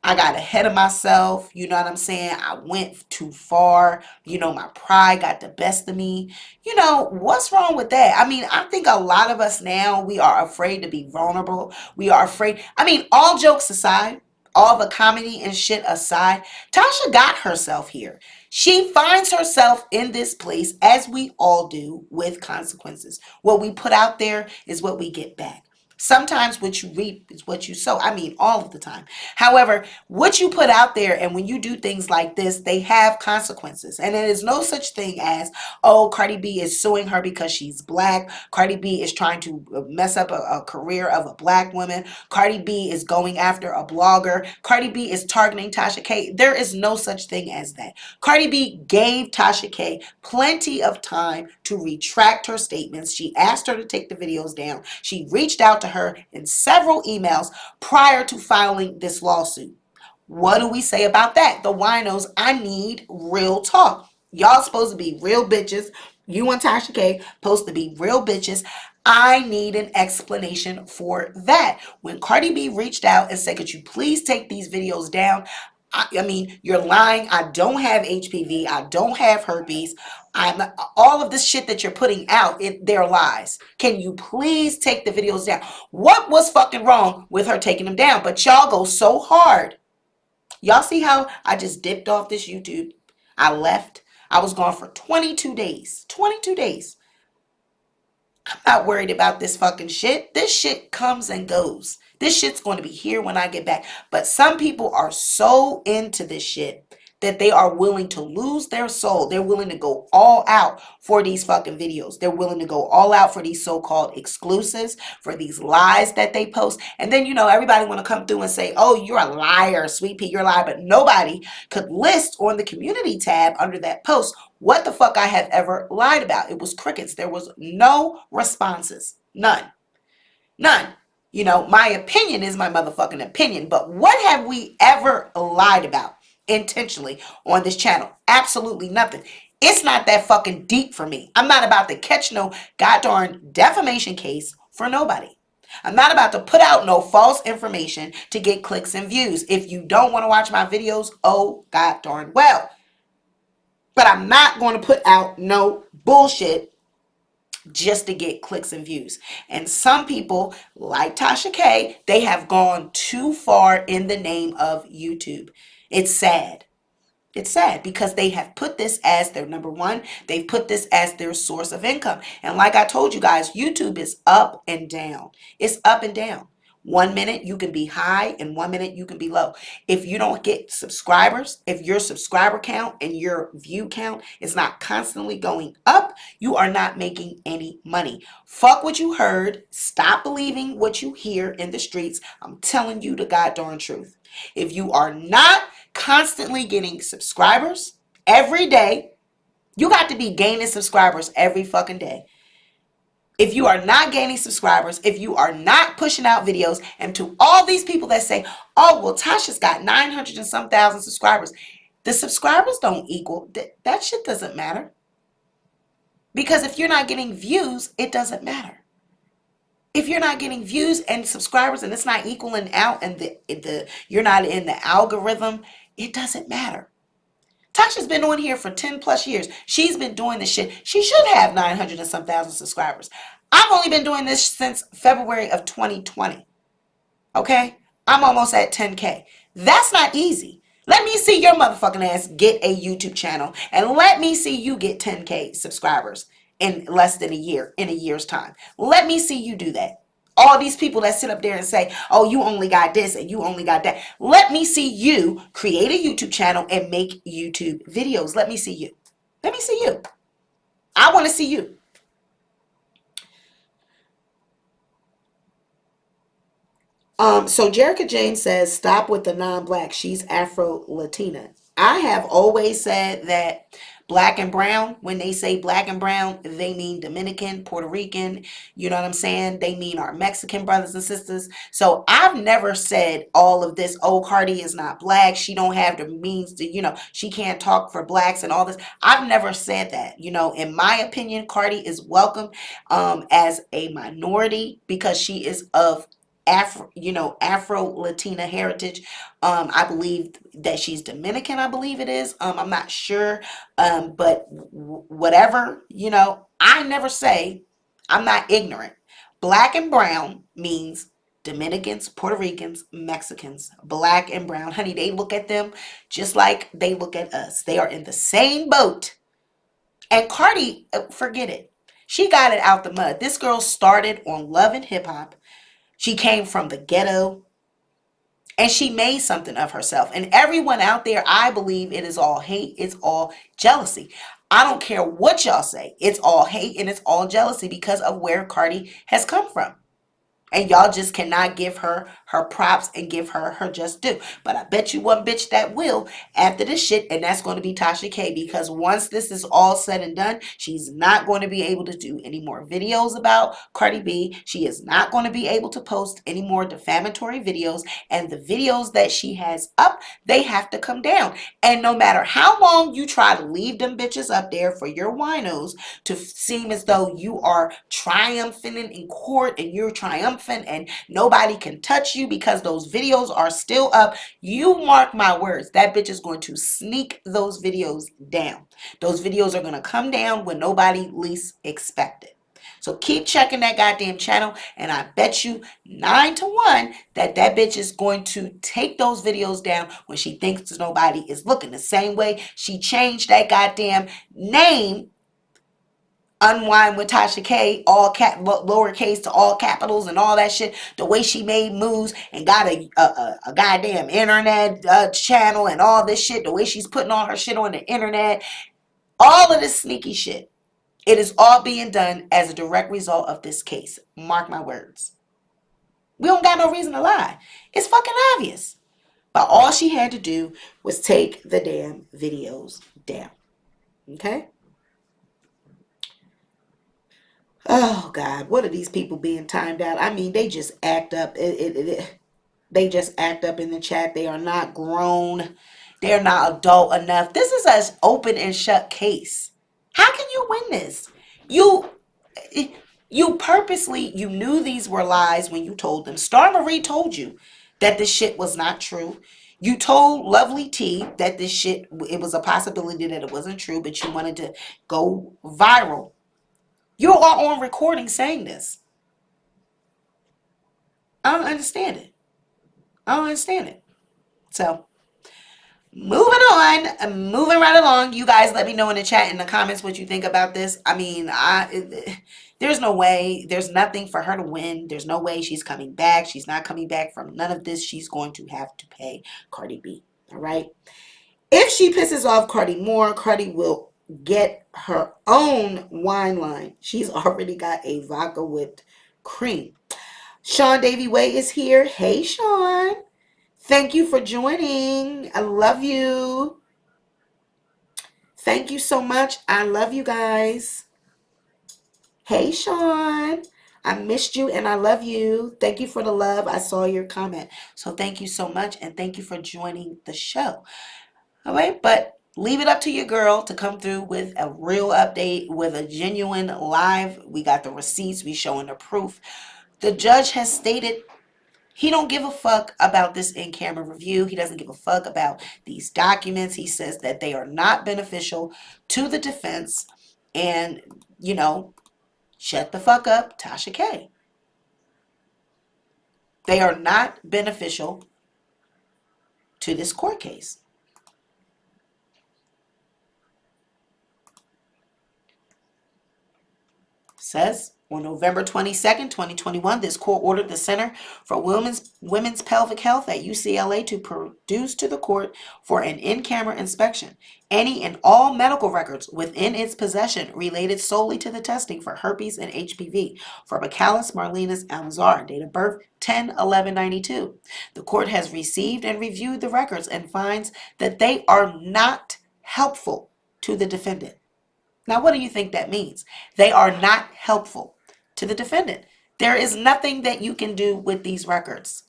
Speaker 1: I got ahead of myself, you know what I'm saying? I went too far, my pride got the best of me. What's wrong with that? I mean, I think a lot of us now, we are afraid to be vulnerable. We are afraid. I mean, all jokes aside, all the comedy and shit aside, Tasha got herself here. She finds herself in this place, as we all do, with consequences. What we put out there is what we get back. Sometimes what you reap is what you sow. I mean, all of the time. However, what you put out there and when you do things like this, they have consequences. And there is no such thing as, oh, Cardi B is suing her because she's black. Cardi B is trying to mess up a career of a black woman. Cardi B is going after a blogger. Cardi B is targeting Tasha K. There is no such thing as that. Cardi B gave Tasha K plenty of time to retract her statements. She asked her to take the videos down. She reached out to her in several emails prior to filing this lawsuit. What do we say about that? The winos, I need real talk. Y'all supposed to be real bitches. You and Tasha K supposed to be real bitches. I need an explanation for that. When Cardi B reached out and said, could you please take these videos down? I mean, you're lying. I don't have HPV. I don't have herpes. I'm all of this shit that you're putting out, they're lies. Can you please take the videos down? What was fucking wrong with her taking them down? But y'all go so hard. Y'all see how I just dipped off this YouTube? I left. I was gone for 22 days. 22 days. I'm not worried about this fucking shit. This shit comes and goes. This shit's going to be here when I get back. But some people are so into this shit that they are willing to lose their soul. They're willing to go all out for these fucking videos. They're willing to go all out for these so-called exclusives, for these lies that they post. And then, you know, everybody want to come through and say, oh, you're a liar, Sweet Pea, you're a liar. But nobody could list on the community tab under that post what the fuck I have ever lied about. It was crickets. There was no responses. None. None. You know, my opinion is my motherfucking opinion. But what have we ever lied about intentionally on this channel? Absolutely nothing. It's not that fucking deep for me. I'm not about to catch no goddamn defamation case for nobody. I'm not about to put out no false information to get clicks and views. If you don't want to watch my videos, oh god darn well. But I'm not going to put out no bullshit just to get clicks and views. And some people, like Tasha K, they have gone too far in the name of YouTube. It's sad. It's sad because they have put this as their number one. They've put this as their source of income. And like I told you guys, YouTube is up and down. It's up and down. 1 minute you can be high and 1 minute you can be low. If you don't get subscribers, if your subscriber count and your view count is not constantly going up, you are not making any money. Fuck what you heard. Stop believing what you hear in the streets. I'm telling you the goddamn truth. If you are not constantly getting subscribers every day, you got to be gaining subscribers every fucking day. If you are not gaining subscribers, if you are not pushing out videos, and to all these people that say, oh, well, Tasha's got 900 and some thousand subscribers. The subscribers don't equal. That shit doesn't matter. Because if you're not getting views, it doesn't matter. If you're not getting views and subscribers and it's not equaling out and you're not in the algorithm, it doesn't matter. Tasha's been on here for 10 plus years. She's been doing this shit. She should have 900 and some thousand subscribers. I've only been doing this since February of 2020. Okay? I'm almost at 10K. That's not easy. Let me see your motherfucking ass get a YouTube channel and let me see you get 10K subscribers in less than a year, in a year's time. Let me see you do that. All these people that sit up there and say, oh, you only got this and you only got that. Let me see you create a YouTube channel and make YouTube videos. Let me see you. Let me see you. I want to see you. So Jerica James says, stop with the non-black. She's Afro-Latina. I have always said that black and brown, when they say black and brown, they mean Dominican, Puerto Rican, you know what I'm saying? They mean our Mexican brothers and sisters. So I've never said all of this, oh, Cardi is not black. She don't have the means to, you know, she can't talk for blacks and all this. I've never said that. You know, in my opinion, Cardi is welcome as a minority because she is of Afro-Latina heritage. I believe that she's Dominican, I believe it is. I'm not sure. But whatever, you know, I never say, I'm not ignorant. Black and brown means Dominicans, Puerto Ricans, Mexicans, black and brown. Honey, they look at them just like they look at us. They are in the same boat. And Cardi, forget it. She got it out the mud. This girl started on Love and Hip Hop. She came from the ghetto and she made something of herself. And everyone out there, I believe it is all hate. It's all jealousy. I don't care what y'all say. It's all hate and it's all jealousy because of where Cardi has come from. And y'all just cannot give her her props and give her her just due. But I bet you one bitch that will after this shit, and that's going to be Tasha K. Because once this is all said and done, she's not going to be able to do any more videos about Cardi B. She is not going to be able to post any more defamatory videos. And the videos that she has up, they have to come down. And no matter how long you try to leave them bitches up there for your winos to seem as though you are triumphant in court and you're triumphant and nobody can touch you because those videos are still up, you mark my words, that bitch is going to sneak those videos down. Those videos are going to come down when nobody least expect it. So keep checking that goddamn channel, and I bet you 9 to 1 that that bitch is going to take those videos down when she thinks nobody is looking. The same way she changed that goddamn name, Unwind with Tasha K, all cap lowercase to all capitals and all that shit. The way she made moves and got a goddamn internet channel and all this shit. The way she's putting all her shit on the internet. All of this sneaky shit. It is all being done as a direct result of this case. Mark my words. We don't got no reason to lie. It's fucking obvious. But all she had to do was take the damn videos down. Okay? Oh, God. What are these people being timed out? I mean, they just act up. They just act up in the chat. They are not grown. They're not adult enough. This is an open and shut case. How can you win this? You purposely, you knew these were lies when you told them. Star Marie told you that this shit was not true. You told Lovely T that this shit, it was a possibility that it wasn't true, but you wanted to go viral. You are on recording saying this. I don't understand it. I don't understand it. So, moving on, moving right along. You guys let me know in the chat, in the comments, what you think about this. I mean, there's no way. There's nothing for her to win. There's no way she's coming back. She's not coming back from none of this. She's going to have to pay Cardi B. All right? If she pisses off Cardi more, Cardi will get her own wine line. She's already got a vodka whipped cream. Sean Davy Way is here. Hey, Sean. Thank you for joining. I love you. Thank you so much. I love you guys. Hey, Sean. I missed you and I love you. Thank you for the love. I saw your comment. So thank you so much, and thank you for joining the show. All right, but leave it up to your girl to come through with a real update, with a genuine live. We got the receipts. We showing the proof. The judge has stated he don't give a fuck about this in-camera review. He doesn't give a fuck about these documents. He says that they are not beneficial to the defense. And, you know, shut the fuck up, Tasha K. They are not beneficial to this court case. Says on November 22nd, 2021, this court ordered the Center for Women's Pelvic Health at UCLA to produce to the court for an in-camera inspection any and all medical records within its possession related solely to the testing for herpes and HPV for Michaelis Marlenus Almazar, date of birth 10/11/92. The court has received and reviewed the records and finds that they are not helpful to the defendant. Now, what do you think that means? They are not helpful to the defendant. There is nothing that you can do with these records.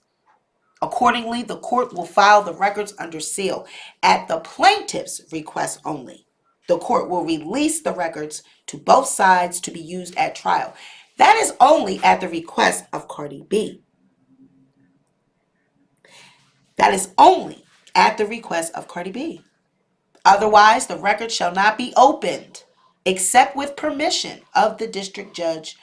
Speaker 1: Accordingly, the court will file the records under seal at the plaintiff's request only. The court will release the records to both sides to be used at trial. That is only at the request of Cardi B. That is only at the request of Cardi B. Otherwise, the record shall not be opened except with permission of the district judge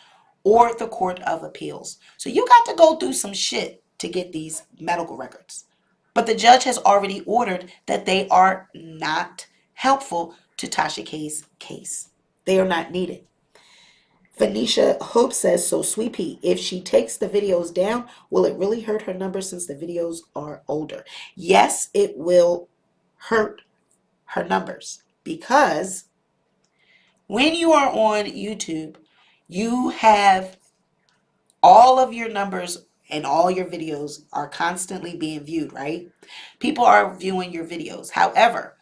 Speaker 1: or the court of appeals. So you got to go through some shit to get these medical records. But the judge has already ordered that they are not helpful to Tasha K's case. They are not needed. Venetia Hope says, so Sweet Pea, if she takes the videos down, will it really hurt her numbers since the videos are older? Yes, it will hurt her numbers, because when you are on YouTube, you have all of your numbers and all your videos are constantly being viewed, right? People are viewing your videos. However,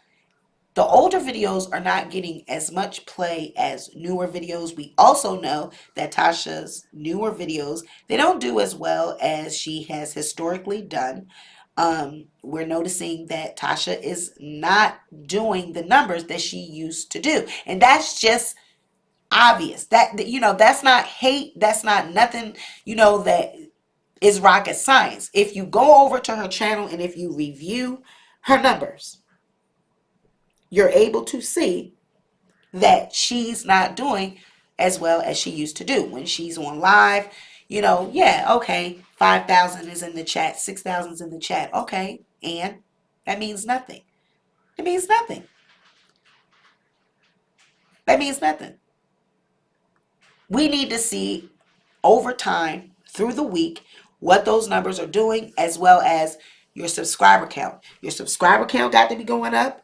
Speaker 1: the older videos are not getting as much play as newer videos. We also know that Tasha's newer videos, they don't do as well as she has historically done. We're noticing that Tasha is not doing the numbers that she used to do. And that's just obvious. That's not hate. That's not nothing, that is rocket science. If you go over to her channel and if you review her numbers, you're able to see that she's not doing as well as she used to do. When she's on live, yeah, okay, 5,000 is in the chat, 6,000 is in the chat. Okay, and that means nothing. It means nothing. That means nothing. We need to see over time, through the week, what those numbers are doing, as well as your subscriber count. Your subscriber count got to be going up.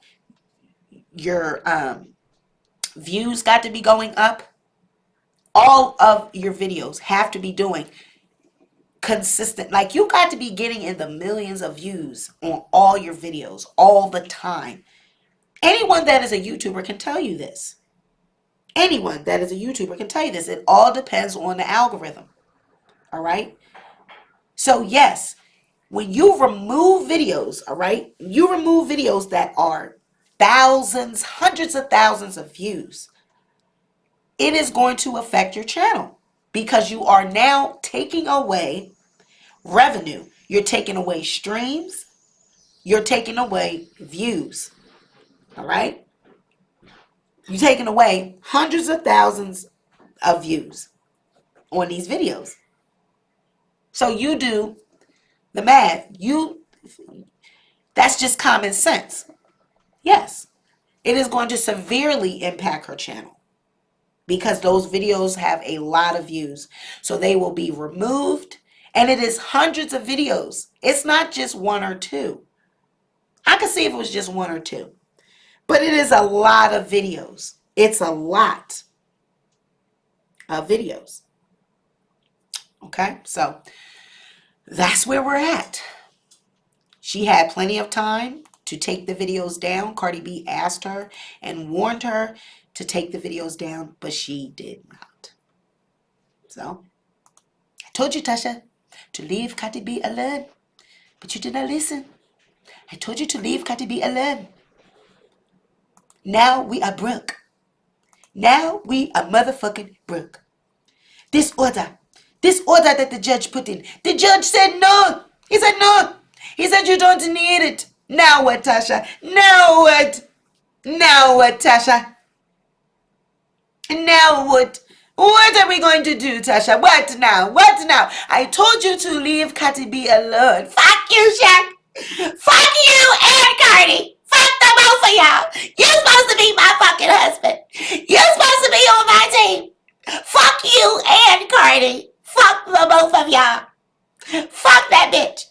Speaker 1: Your views got to be going up. All of your videos have to be doing consistent. Like, you got to be getting in the millions of views on all your videos all the time. Anyone that is a YouTuber can tell you this. Anyone that is a YouTuber can tell you this. It all depends on the algorithm. All right? So yes, when you remove videos, all right, you remove videos that are thousands, hundreds of thousands of views, it is going to affect your channel because you are now taking away revenue. You're taking away streams. You're taking away views. All right? You're taking away hundreds of thousands of views on these videos. So you do the math. That's just common sense. Yes, it is going to severely impact her channel because those videos have a lot of views. So they will be removed, and it is hundreds of videos. It's not just one or two. I could see if it was just one or two, but it is a lot of videos. It's a lot of videos. Okay, so that's where we're at. She had plenty of time to take the videos down. Cardi B asked her and warned her to take the videos down, but she did not. So, I told you, Tasha, to leave Cardi B alone, but you did not listen. I told you to leave Cardi B alone. Now we are broke. Now we are motherfucking broke. This order that the judge put in, the judge said no. He said no. He said you don't need it. Now what, Tasha? Now what? Now what, Tasha? Now what? What are we going to do, Tasha? What now? What now? I told you to leave Cardi B alone. Fuck you, Shaq. Fuck you and Cardi. Fuck the both of y'all. You're supposed to be my fucking husband. You're supposed to be on my team. Fuck you and Cardi. Fuck the both of y'all. Fuck that bitch.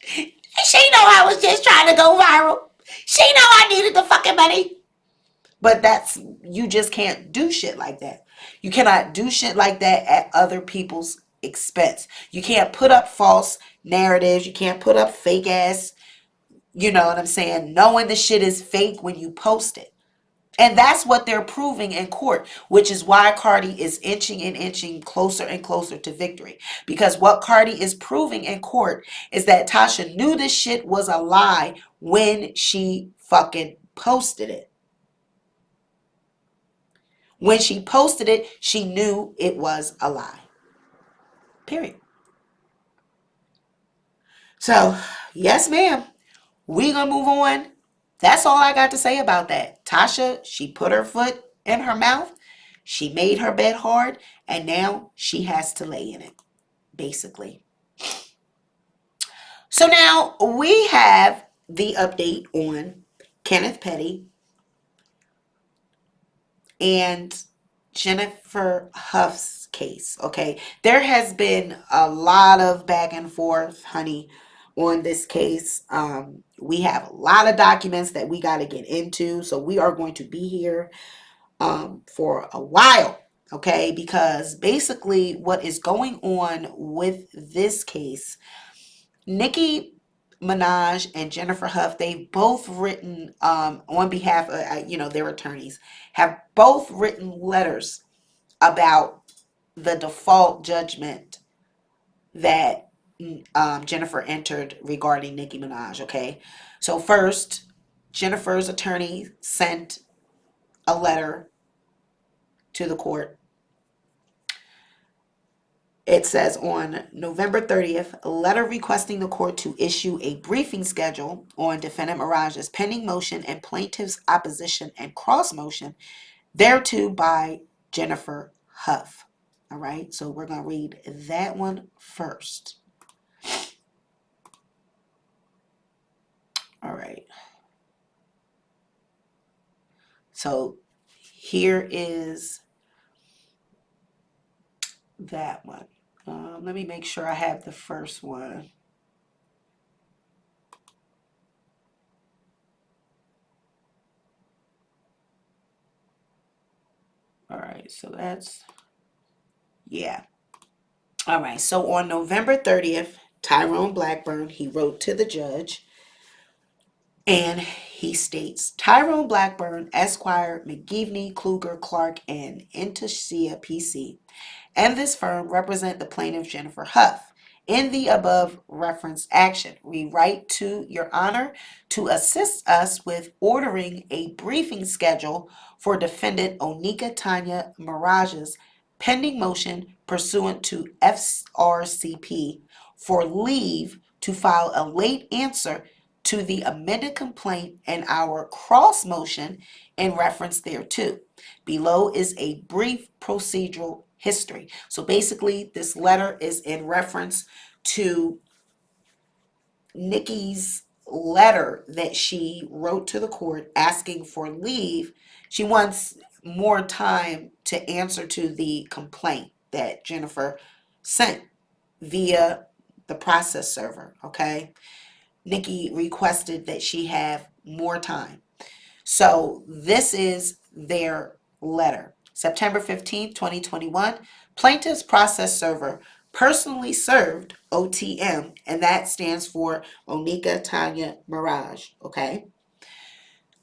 Speaker 1: She know I was just trying to go viral. She know I needed the fucking money. But you just can't do shit like that. You cannot do shit like that at other people's expense. You can't put up false narratives. You can't put up fake ass, you know what I'm saying, knowing the shit is fake when you post it. And that's what they're proving in court, which is why Cardi is inching and inching closer and closer to victory. Because what Cardi is proving in court is that Tasha knew this shit was a lie when she fucking posted it. When she posted it, she knew it was a lie. Period. So, yes, ma'am. We're going to move on. That's all I got to say about that. Tasha, she put her foot in her mouth. She made her bed hard. And now she has to lay in it, basically. So now we have the update on Kenneth Petty and Jennifer Hough's case. Okay, there has been a lot of back and forth, honey, on this case. We have a lot of documents that we got to get into, so we are going to be here for a while. okay? Because basically what is going on with this case, Nicki Minaj and Jennifer Hough, they've both written on behalf of, their attorneys, have both written letters about the default judgment that Jennifer entered regarding Nicki Minaj, okay? So first, Jennifer's attorney sent a letter to the court. It says on November 30th, a letter requesting the court to issue a briefing schedule on defendant Minaj's pending motion and plaintiff's opposition and cross motion thereto by Jennifer Hough. All right, so we're going to read that one first. All right. So here is that one. Let me make sure I have the first one. All right, so that's, yeah. All right, so on November 30th, Tyrone Blackburn, he wrote to the judge, and he states, Tyrone Blackburn, Esquire, McGivney, Kluger, Clark, and Intusia PC, and this firm represent the plaintiff Jennifer Hough. In the above referenced action, we write to Your Honor to assist us with ordering a briefing schedule for defendant Onika Tanya Minaj's pending motion pursuant to FRCP for leave to file a late answer to the amended complaint and our cross motion in reference thereto. Below is a brief procedural history. So basically, this letter is in reference to Nicki's letter that she wrote to the court asking for leave. She wants more time to answer to the complaint that Jennifer sent via the process server, okay? Nicki requested that she have more time. So this is their letter. September 15th, 2021, plaintiff's process server personally served OTM, and that stands for Onika Tanya Minaj, okay?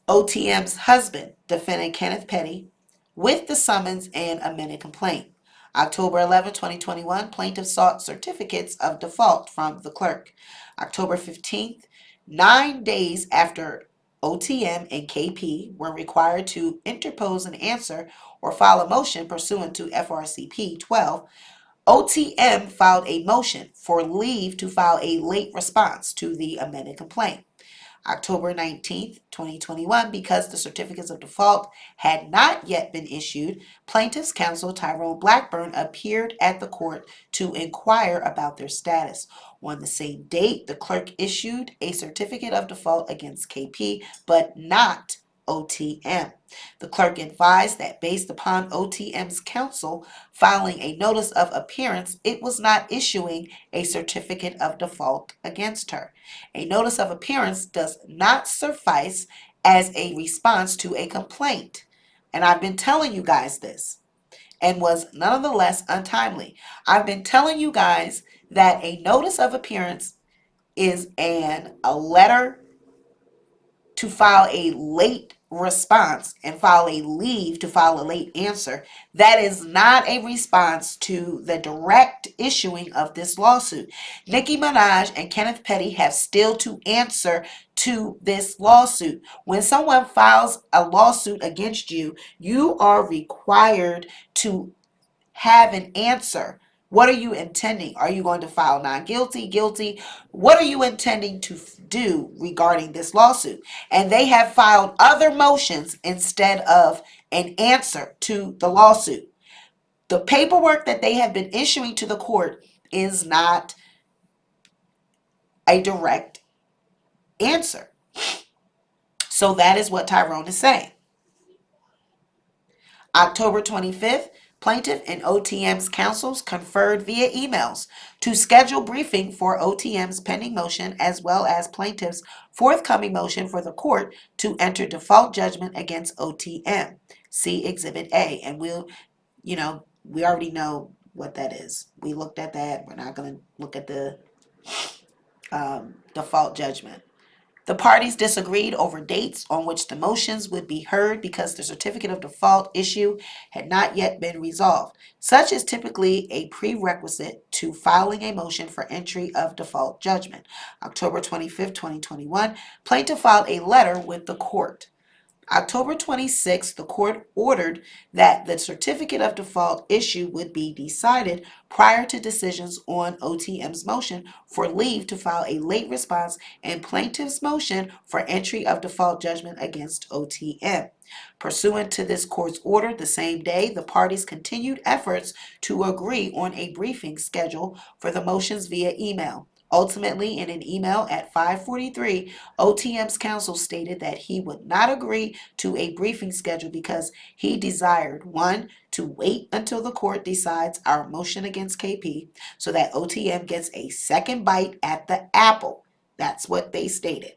Speaker 1: OTM's husband, defendant Kenneth Petty, with the summons and amended complaint. October 11, 2021, plaintiff sought certificates of default from the clerk. October 15th, 9 days after OTM and KP were required to interpose an answer or file a motion pursuant to FRCP 12, OTM filed a motion for leave to file a late response to the amended complaint. October 19th, 2021, because the certificates of default had not yet been issued, plaintiff's counsel Tyrone Blackburn appeared at the court to inquire about their status. On the same date, the clerk issued a certificate of default against KP, but not OTM. The clerk advised that based upon OTM's counsel filing a notice of appearance, it was not issuing a certificate of default against her. A notice of appearance does not suffice as a response to a complaint. And I've been telling you guys this, and was nonetheless untimely. I've been telling you guys that a notice of appearance is a letter to file a late response and file a leave to file a late answer. That is not a response to the direct issuing of this lawsuit. Nicki Minaj and Kenneth Petty have still to answer to this lawsuit. When someone files a lawsuit against you, you are required to have an answer. What are you intending? Are you going to file not guilty, guilty? What are you intending to do regarding this lawsuit? And they have filed other motions instead of an answer to the lawsuit. The paperwork that they have been issuing to the court is not a direct answer. So that is what Tyrone is saying. October 25th, plaintiff and OTM's counsels conferred via emails to schedule briefing for OTM's pending motion as well as plaintiff's forthcoming motion for the court to enter default judgment against OTM. See Exhibit A. And you know, we already know what that is. We looked at that. We're not going to look at the default judgment. The parties disagreed over dates on which the motions would be heard because the certificate of default issue had not yet been resolved. Such is typically a prerequisite to filing a motion for entry of default judgment. October 25th, 2021, plaintiff filed a letter with the court. October 26th, the court ordered that the certificate of default issue would be decided prior to decisions on OTM's motion for leave to file a late response and plaintiff's motion for entry of default judgment against OTM. Pursuant to this court's order, the same day, the parties continued efforts to agree on a briefing schedule for the motions via email. Ultimately, in an email at 5:43, OTM's counsel stated that he would not agree to a briefing schedule because he desired, one, to wait until the court decides our motion against KP so that OTM gets a second bite at the apple. That's what they stated.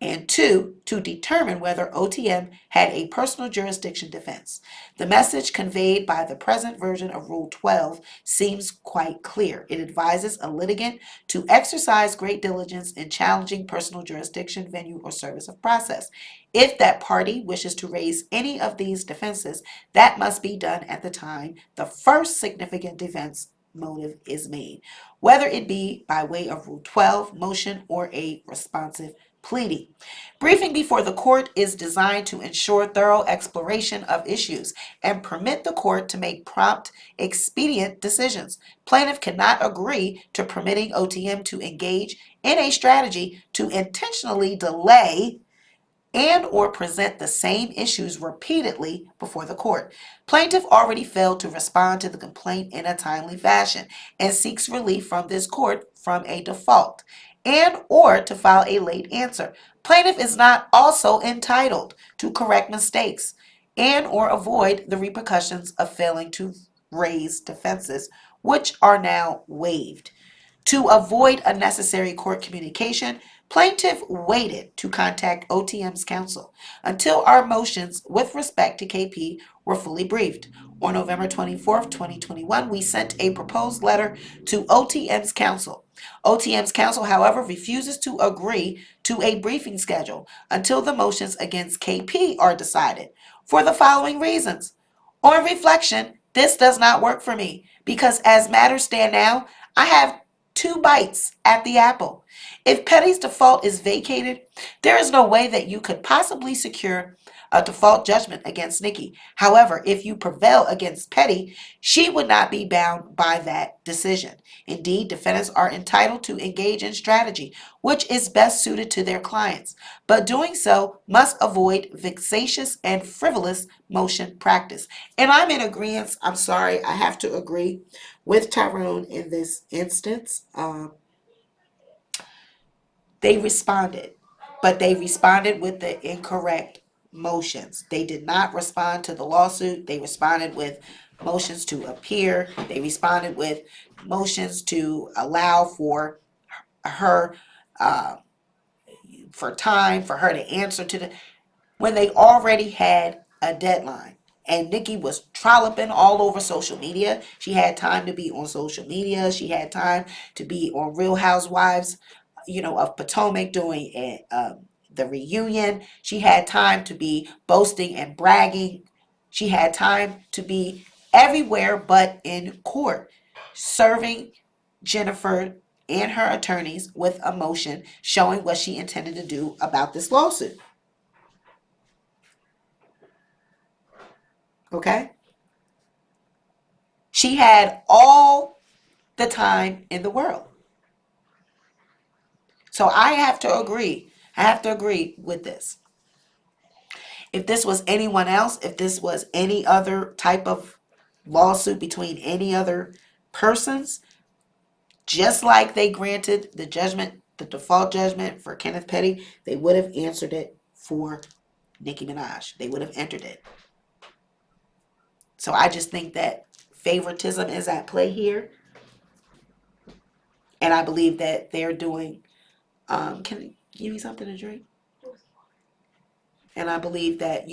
Speaker 1: And two, to determine whether OTM had a personal jurisdiction defense. The message conveyed by the present version of Rule 12 seems quite clear. It advises a litigant to exercise great diligence in challenging personal jurisdiction, venue, or service of process. If that party wishes to raise any of these defenses, that must be done at the time the first significant defense motive is made, whether it be by way of Rule 12 motion or a responsive pleading. Briefing before the court is designed to ensure thorough exploration of issues and permit the court to make prompt, expedient decisions. Plaintiff cannot agree to permitting OTM to engage in a strategy to intentionally delay and or present the same issues repeatedly before the court. Plaintiff already failed to respond to the complaint in a timely fashion and seeks relief from this court from a default and or to file a late answer. Plaintiff is not also entitled to correct mistakes and or avoid the repercussions of failing to raise defenses, which are now waived. To avoid unnecessary court communication, plaintiff waited to contact OTM's counsel until our motions with respect to KP were fully briefed. On November 24th, 2021, we sent a proposed letter to OTM's counsel. OTM's counsel, however, refuses to agree to a briefing schedule until the motions against KP are decided for the following reasons. On reflection, this does not work for me because as matters stand now, I have two bites at the apple. If Petty's default is vacated, there is no way that you could possibly secure a default judgment against Nicki. However, if you prevail against Petty, she would not be bound by that decision. Indeed, defendants are entitled to engage in strategy, which is best suited to their clients, but doing so must avoid vexatious and frivolous motion practice. And I'm in agreement. I'm sorry, I have to agree with Tyrone in this instance. They responded, but they responded with the incorrect motions. They did not respond to the lawsuit. They responded with motions to appear. They responded with motions to allow for her for time for her to answer to the when they already had a deadline. And Nicki was trolloping all over social media. She had time to be on social media. She had time to be on Real Housewives, of Potomac doing the reunion. She had time to be boasting and bragging. She had time to be everywhere but in court, serving Jennifer and her attorneys with a motion showing what she intended to do about this lawsuit. Okay? She had all the time in the world. So I have to agree. I have to agree with this. If this was anyone else, if this was any other type of lawsuit between any other persons, just like they granted the judgment, the default judgment for Kenneth Petty, they would have answered it for Nicki Minaj. They would have entered it. So I just think that favoritism is at play here. And I believe that they're doing, can you give me something to drink? And I believe that,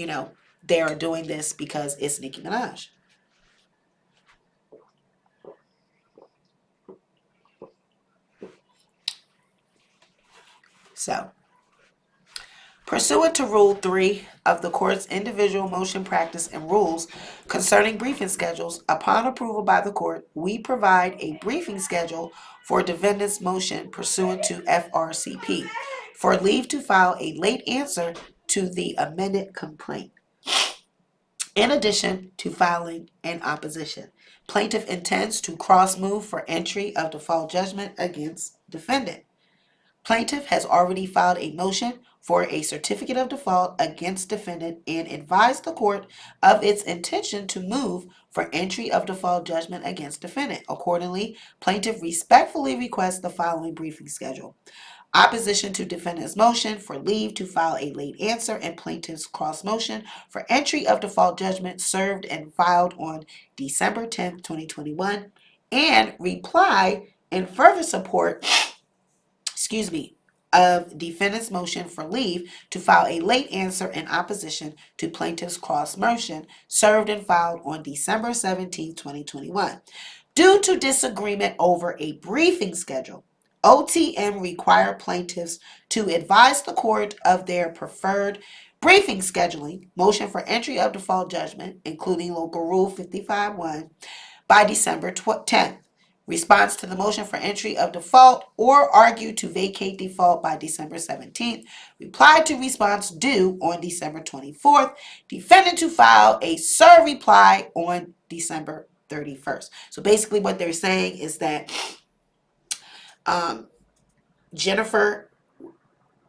Speaker 1: they are doing this because it's Nicki Minaj. So, pursuant to Rule 3 of the Court's individual motion practice and rules concerning briefing schedules, upon approval by the Court, we provide a briefing schedule for defendant's motion pursuant to FRCP for leave to file a late answer to the amended complaint. In addition to filing an opposition, plaintiff intends to cross-move for entry of default judgment against defendant. Plaintiff has already filed a motion for a certificate of default against defendant and advised the court of its intention to move for entry of default judgment against defendant. Accordingly, plaintiff respectfully requests the following briefing schedule. Opposition to defendant's motion for leave to file a late answer and plaintiff's cross motion for entry of default judgment served and filed on December 10th, 2021, and reply in further support of defendant's motion for leave to file a late answer in opposition to plaintiff's cross motion served and filed on December 17, 2021. Due to disagreement over a briefing schedule, OTM required plaintiffs to advise the court of their preferred briefing scheduling, motion for entry of default judgment, including Local Rule 55-1, by December 10th. Response to the motion for entry of default or argue to vacate default by December 17th. Reply to response due on December 24th. Defendant to file a SIR reply on December 31st. So basically what they're saying is that Jennifer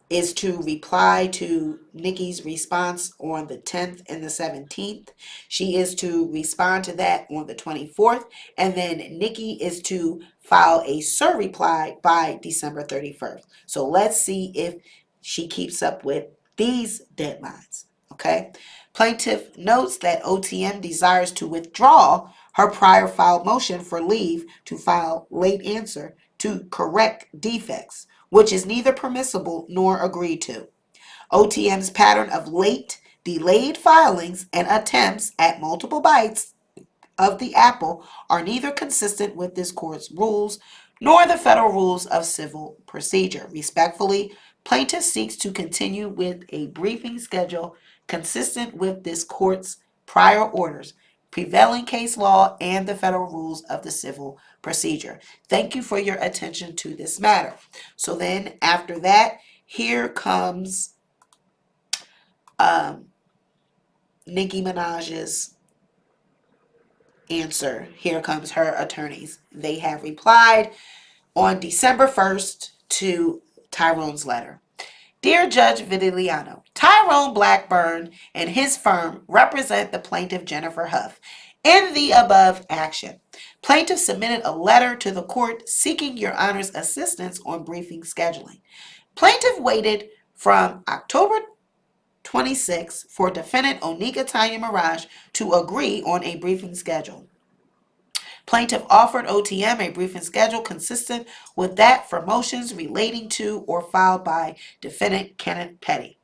Speaker 1: is to reply to Nicki's response on the 10th and the 17th. She is to respond to that on the 24th. And then Nicki is to file a SIR reply by December 31st. So let's see if she keeps up with these deadlines. Okay. Plaintiff notes that OTM desires to withdraw her prior filed motion for leave to file late answer to correct defects, which is neither permissible nor agreed to. OTM's pattern of late, delayed filings and attempts at multiple bites of the apple are neither consistent with this court's rules nor the federal rules of civil procedure. Respectfully, plaintiff seeks to continue with a briefing schedule consistent with this court's prior orders, prevailing case law, and the federal rules of the civil procedure. Thank you for your attention to this matter. So then after that, here comes Nicki Minaj's answer. Here comes her attorneys. They have replied on December 1st to Tyrone's letter. Dear Judge Vitiliano, Tyrone Blackburn and his firm represent the plaintiff Jennifer Hough in the above action. Plaintiff submitted a letter to the court seeking your honor's assistance on briefing scheduling. Plaintiff waited from October 26 for defendant Onika Tanya Mirage to agree on a briefing schedule. Plaintiff offered OTM a briefing schedule consistent with that for motions relating to or filed by defendant Kenneth Petty.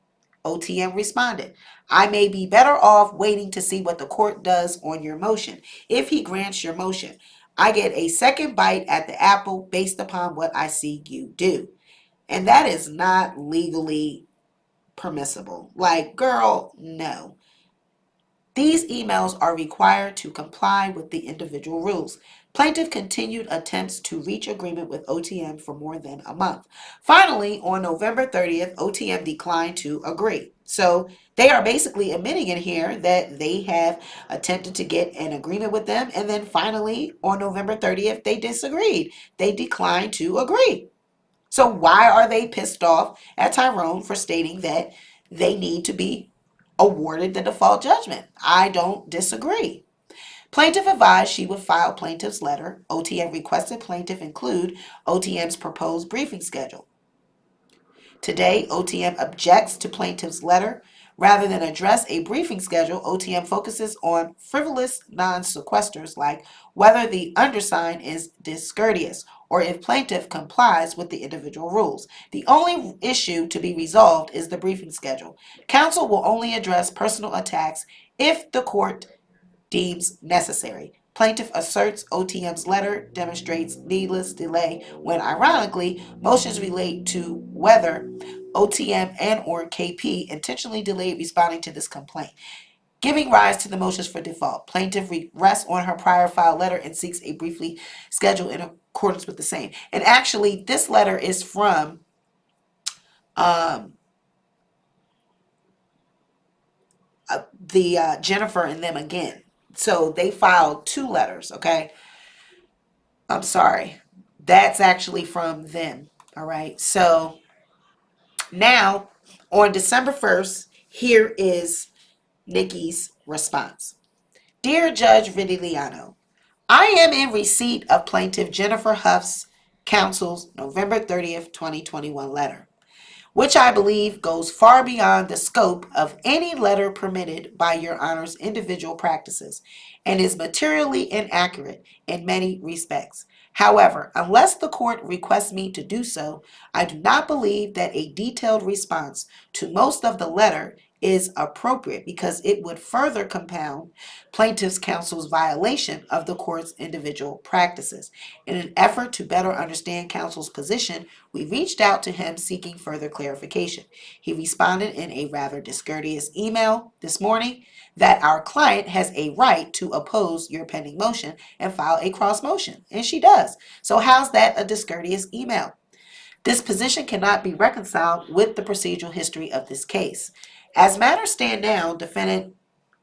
Speaker 1: OTM responded, I may be better off waiting to see what the court does on your motion. If he grants your motion, I get a second bite at the apple based upon what I see you do. And that is not legally permissible. Like, girl, no. These emails are required to comply with the individual rules. Plaintiff continued attempts to reach agreement with OTM for more than a month. Finally, on November 30th, OTM declined to agree. So they are basically admitting in here that they have attempted to get an agreement with them, and then finally on November 30th, they disagreed. They declined to agree. So why are they pissed off at Tyrone for stating that they need to be awarded the default judgment? I don't disagree. Plaintiff advised she would file plaintiff's letter. OTM requested plaintiff include OTM's proposed briefing schedule. Today, OTM objects to plaintiff's letter. Rather than address a briefing schedule, OTM focuses on frivolous non-sequesters like whether the undersigned is discourteous or if plaintiff complies with the individual rules. The only issue to be resolved is the briefing schedule. Counsel will only address personal attacks if the court deems necessary. Plaintiff asserts OTM's letter demonstrates needless delay when, ironically, motions relate to whether OTM and or KP intentionally delayed responding to this complaint, giving rise to the motions for default. Plaintiff rests on her prior filed letter and seeks a briefly scheduled in accordance with the same. And actually, this letter is from the Jennifer and them again. So they filed two letters, okay? I'm sorry. That's actually from them, all right? So now, on December 1st, here is Nicki's response. Dear Judge Vitigliano, I am in receipt of Plaintiff Jennifer Hough's counsel's November 30th, 2021 letter, which I believe goes far beyond the scope of any letter permitted by Your Honor's individual practices and is materially inaccurate in many respects. However, unless the court requests me to do so, I do not believe that a detailed response to most of the letter is appropriate because it would further compound plaintiff's counsel's violation of the court's individual practices. In an effort to better understand counsel's position, we reached out to him seeking further clarification. He responded in a rather discourteous email this morning that our client has a right to oppose your pending motion and file a cross motion, and she does. So how's that a discourteous email? This position cannot be reconciled with the procedural history of this case. As matters stand now, defendant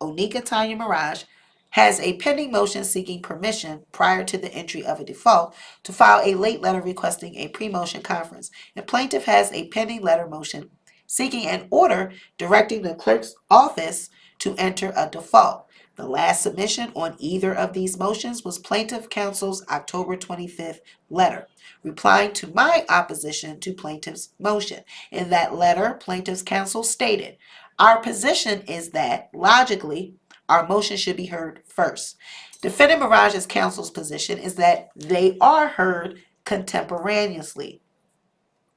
Speaker 1: Onika Tanya Mirage has a pending motion seeking permission prior to the entry of a default to file a late letter requesting a pre-motion conference. And plaintiff has a pending letter motion seeking an order directing the clerk's office to enter a default. The last submission on either of these motions was plaintiff counsel's October 25th letter, replying to my opposition to plaintiff's motion. In that letter, plaintiff's counsel stated, our position is that, logically, our motion should be heard first. Defendant Mirage's counsel's position is that they are heard contemporaneously.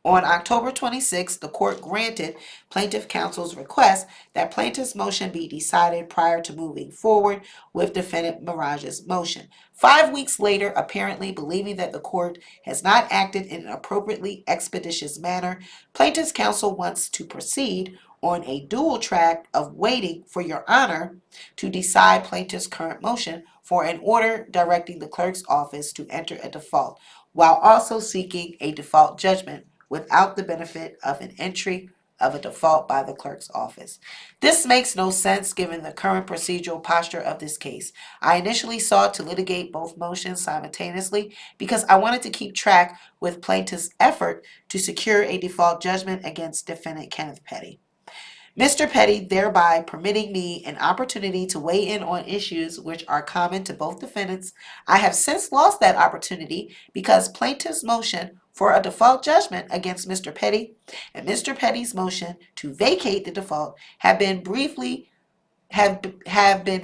Speaker 1: On October 26th, the court granted plaintiff counsel's request that plaintiff's motion be decided prior to moving forward with defendant Mirage's motion. 5 weeks later, apparently believing that the court has not acted in an appropriately expeditious manner, plaintiff's counsel wants to proceed on a dual track of waiting for Your Honor to decide plaintiff's current motion for an order directing the clerk's office to enter a default, while also seeking a default judgment without the benefit of an entry of a default by the clerk's office. This makes no sense given the current procedural posture of this case. I initially sought to litigate both motions simultaneously because I wanted to keep track with plaintiff's effort to secure a default judgment against defendant Kenneth Petty. Mr. Petty thereby permitting me an opportunity to weigh in on issues which are common to both defendants. I have since lost that opportunity because plaintiff's motion for a default judgment against Mr. Petty and Mr. Petty's motion to vacate the default have been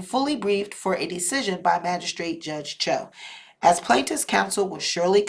Speaker 1: fully briefed for a decision by Magistrate Judge Cho. As plaintiff's counsel will surely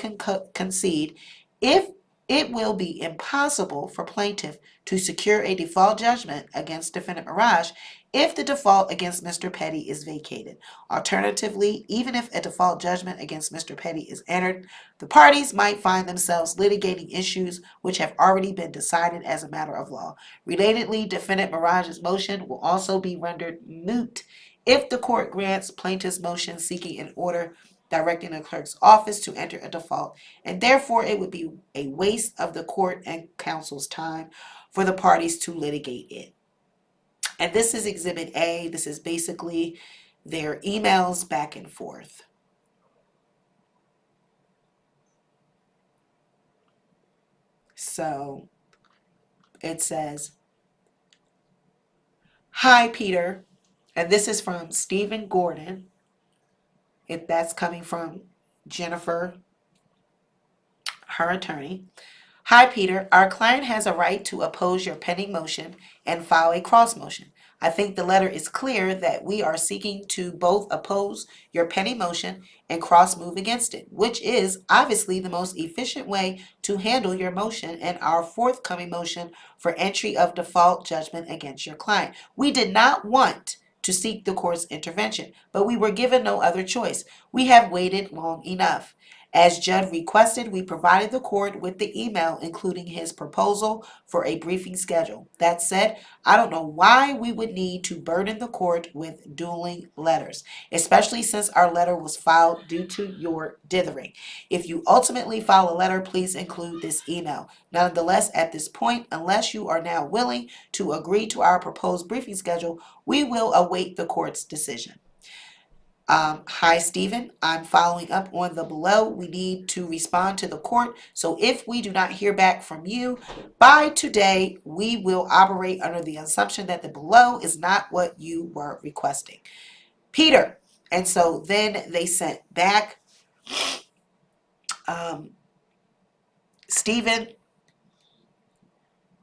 Speaker 1: concede, if it will be impossible for plaintiff to secure a default judgment against defendant Mirage if the default against Mr. Petty is vacated. Alternatively, even if a default judgment against Mr. Petty is entered, the parties might find themselves litigating issues which have already been decided as a matter of law. Relatedly, defendant Mirage's motion will also be rendered moot if the court grants plaintiff's motion seeking an order directing the clerk's office to enter a default, and therefore it would be a waste of the court and counsel's time for the parties to litigate it. And this is Exhibit A. This is basically their emails back and forth. So it says, hi, Peter. And this is from Stephen Gordon. If that's coming from Jennifer, her attorney. Hi, Peter. Our client has a right to oppose your pending motion and file a cross motion. I think the letter is clear that we are seeking to both oppose your pending motion and cross move against it, which is obviously the most efficient way to handle your motion and our forthcoming motion for entry of default judgment against your client. We did not want to seek the court's intervention, but we were given no other choice. We have waited long enough. As Judd requested, we provided the court with the email including his proposal for a briefing schedule. That said, I don't know why we would need to burden the court with dueling letters, especially since our letter was filed due to your dithering. If you ultimately file a letter, please include this email. Nonetheless, at this point, unless you are now willing to agree to our proposed briefing schedule, we will await the court's decision. Hi, Stephen. I'm following up on the below. We need to respond to the court. So if we do not hear back from you by today, we will operate under the assumption that the below is not what you were requesting. Peter. And so then they sent back, Stephen.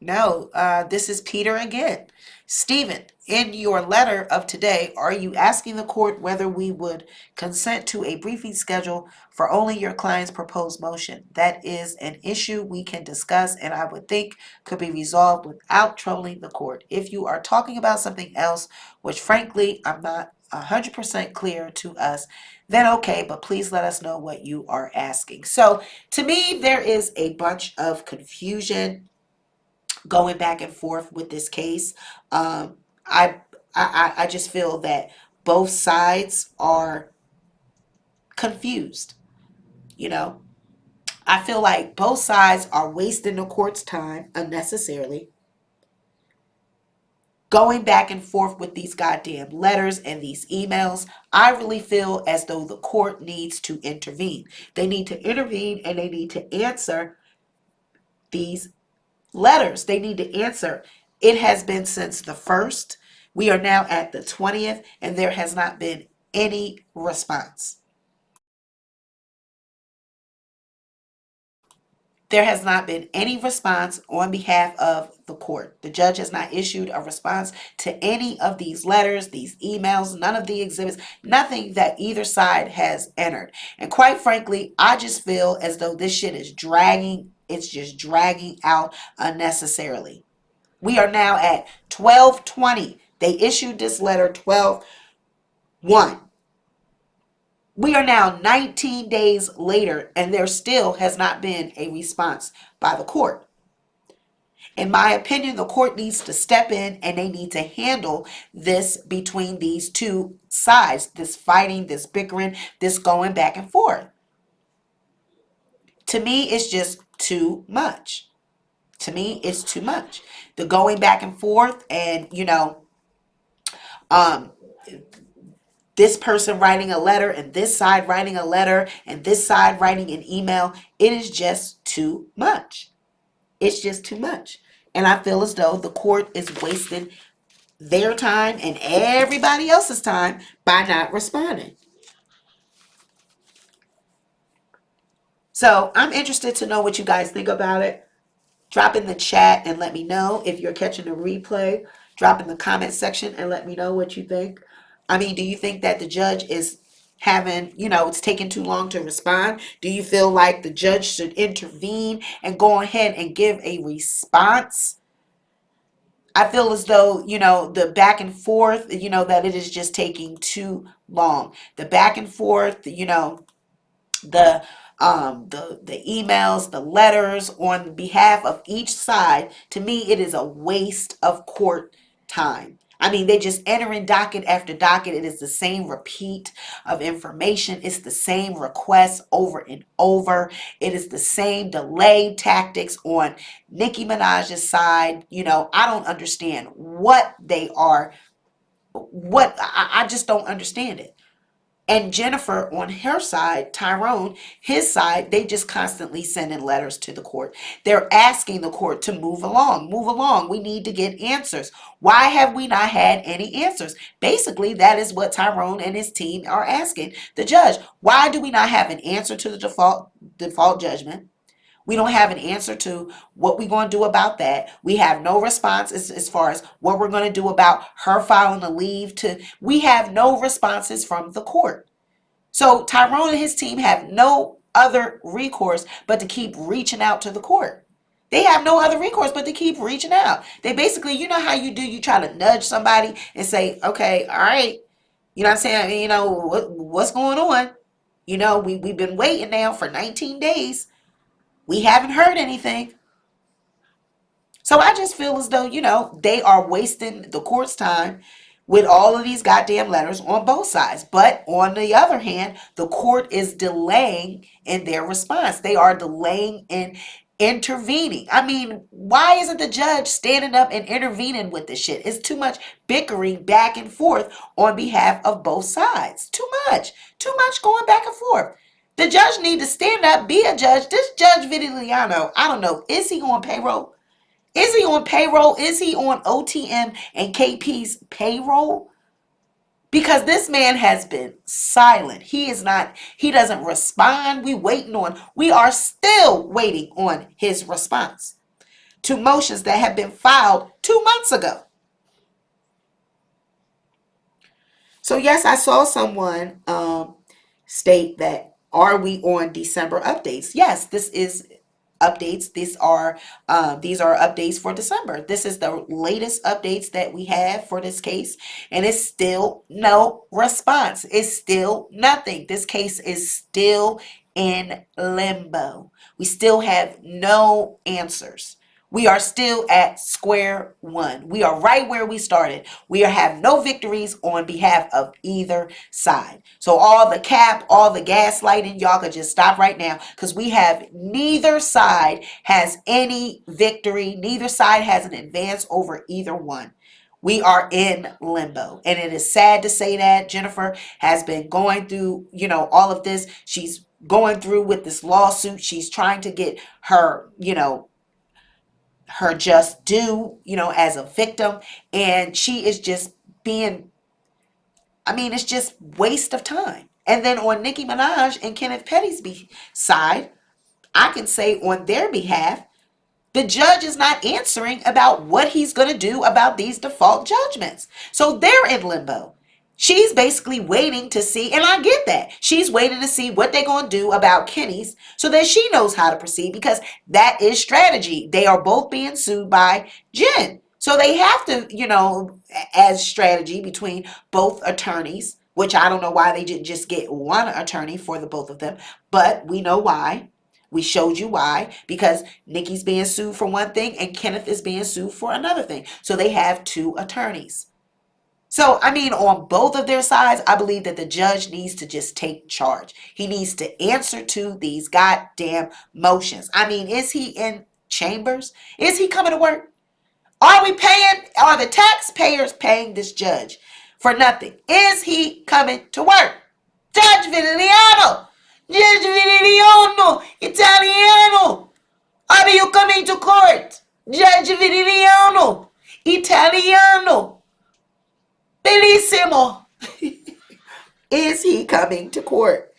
Speaker 1: No, this is Peter again. Stephen, in your letter of today, are you asking the court whether we would consent to a briefing schedule for only your client's proposed motion? That is an issue we can discuss and I would think could be resolved without troubling the court. If you are talking about something else, which frankly I'm not 100% clear to us, then okay, but please let us know what you are asking. So to me, there is a bunch of confusion going back and forth with this case. I just feel that both sides are confused. You know, I feel like both sides are wasting the court's time unnecessarily, going back and forth with these goddamn letters and these emails. I really feel as though the court needs to intervene. They need to intervene and they need to answer these letters. They need to answer. It has been since the 1st. We are now at the 20th and there has not been any response. There has not been any response on behalf of the court. The judge has not issued a response to any of these letters, these emails, none of the exhibits, nothing that either side has entered. And quite frankly, I just feel as though this shit is dragging. It's just dragging out unnecessarily. We are now at 12:20. They issued this letter 12/1. We are now 19 days later and there still has not been a response by the court. In my opinion, the court needs to step in and they need to handle this between these two sides, this fighting, this bickering, this going back and forth. To me, it's just too much. To me, it's too much. The going back and forth and, this person writing a letter and this side writing a letter and this side writing an email, it is just too much. It's just too much. And I feel as though the court is wasting their time and everybody else's time by not responding. So I'm interested to know what you guys think about it. Drop in the chat and let me know. If you're catching the replay, drop in the comment section and let me know what you think. I mean, do you think that the judge is having, it's taking too long to respond? Do you feel like the judge should intervene and go ahead and give a response? I feel as though, the back and forth, that it is just taking too long. The back and forth, the emails, the letters on behalf of each side, to me, it is a waste of court time. I mean, they just enter in docket after docket. It is the same repeat of information. It's the same requests over and over. It is the same delay tactics on Nicki Minaj's side. I don't understand what they are. I just don't understand it. And Jennifer on her side, Tyrone, his side, they just constantly sending letters to the court. They're asking the court to move along, move along. We need to get answers. Why have we not had any answers? Basically, that is what Tyrone and his team are asking the judge. Why do we not have an answer to the default judgment? We don't have an answer to what we're going to do about that. We have no response as far as what we're going to do about her filing a leave we have no responses from the court. So Tyrone and his team have no other recourse but to keep reaching out to the court. They have no other recourse but to keep reaching out. They basically, you know how you do, you try to nudge somebody and say, okay, all right, you know what I'm saying? You know, what's going on? You know, we've been waiting now for 19 days. We haven't heard anything. So I just feel as though, you know, they are wasting the court's time with all of these goddamn letters on both sides. But on the other hand, the court is delaying in their response. They are delaying in intervening. I mean, why isn't the judge standing up and intervening with this shit? It's too much bickering back and forth on behalf of both sides. Too much. Too much going back and forth. The judge need to stand up, be a judge. This Judge Vitiliano, I don't know, is he on payroll? Is he on payroll? Is he on OTM and KP's payroll? Because this man has been silent. He is not, he doesn't respond. We are still waiting on his response to motions that have been filed 2 months ago. So yes, I saw someone state that, are we on December updates? Yes, this is updates. These are updates for December. This is the latest updates that we have for this case, and it's still no response. It's still nothing. This case is still in limbo. We still have no answers. We are still at square one. We are right where we started. We have no victories on behalf of either side. So all the cap, all the gaslighting, y'all could just stop right now, because we have, neither side has any victory. Neither side has an advance over either one. We are in limbo. And it is sad to say that. Jennifer has been going through, you know, all of this. She's going through with this lawsuit. She's trying to get her, you know, her just due, you know, as a victim. And she is just being, I mean, it's just waste of time. And then on Nicki Minaj and Kenneth Petty's side, I can say on their behalf, the judge is not answering about what he's going to do about these default judgments. So they're in limbo. She's basically waiting to see, and I get that. She's waiting to see what they're going to do about Kenny's so that she knows how to proceed, because that is strategy. They are both being sued by Jen. So they have to, you know, as strategy between both attorneys, which I don't know why they didn't just get one attorney for the both of them, but we know why. We showed you why, because Nicki's being sued for one thing and Kenneth is being sued for another thing. So they have two attorneys. So, I mean, on both of their sides, I believe that the judge needs to just take charge. He needs to answer to these goddamn motions. I mean, is he in chambers? Is he coming to work? Are the taxpayers paying this judge for nothing? Is he coming to work? Judge Vitiliano! Judge Vitiliano! Italiano! Are you coming to court? Judge Vitiliano! Italiano! Bellissimo! Is he coming to court?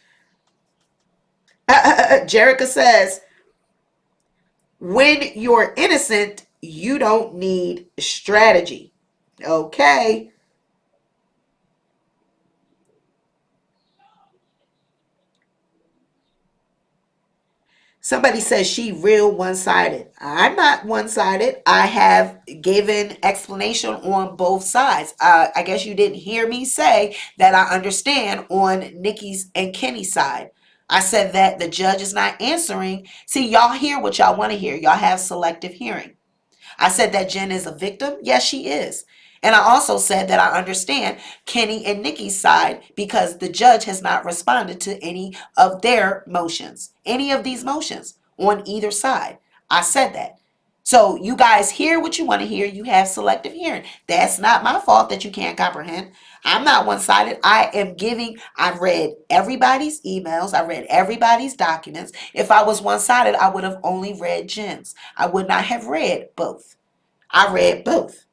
Speaker 1: Jerica says, when you're innocent, you don't need strategy. Okay. Somebody says she real one-sided. I'm not one-sided. I have given explanation on both sides. I guess you didn't hear me say that I understand on Nicki's and Kenny's side. I said that the judge is not answering. See, y'all hear what y'all want to hear. Y'all have selective hearing. I said that Jen is a victim. Yes, she is. And I also said that I understand Kenny and Nicki's side, because the judge has not responded to any of their motions, any of these motions on either side. I said that. So you guys hear what you want to hear. You have selective hearing. That's not my fault that you can't comprehend. I'm not one-sided. I've read everybody's emails. I read everybody's documents. If I was one-sided, I would have only read Jen's. I would not have read both. I read both.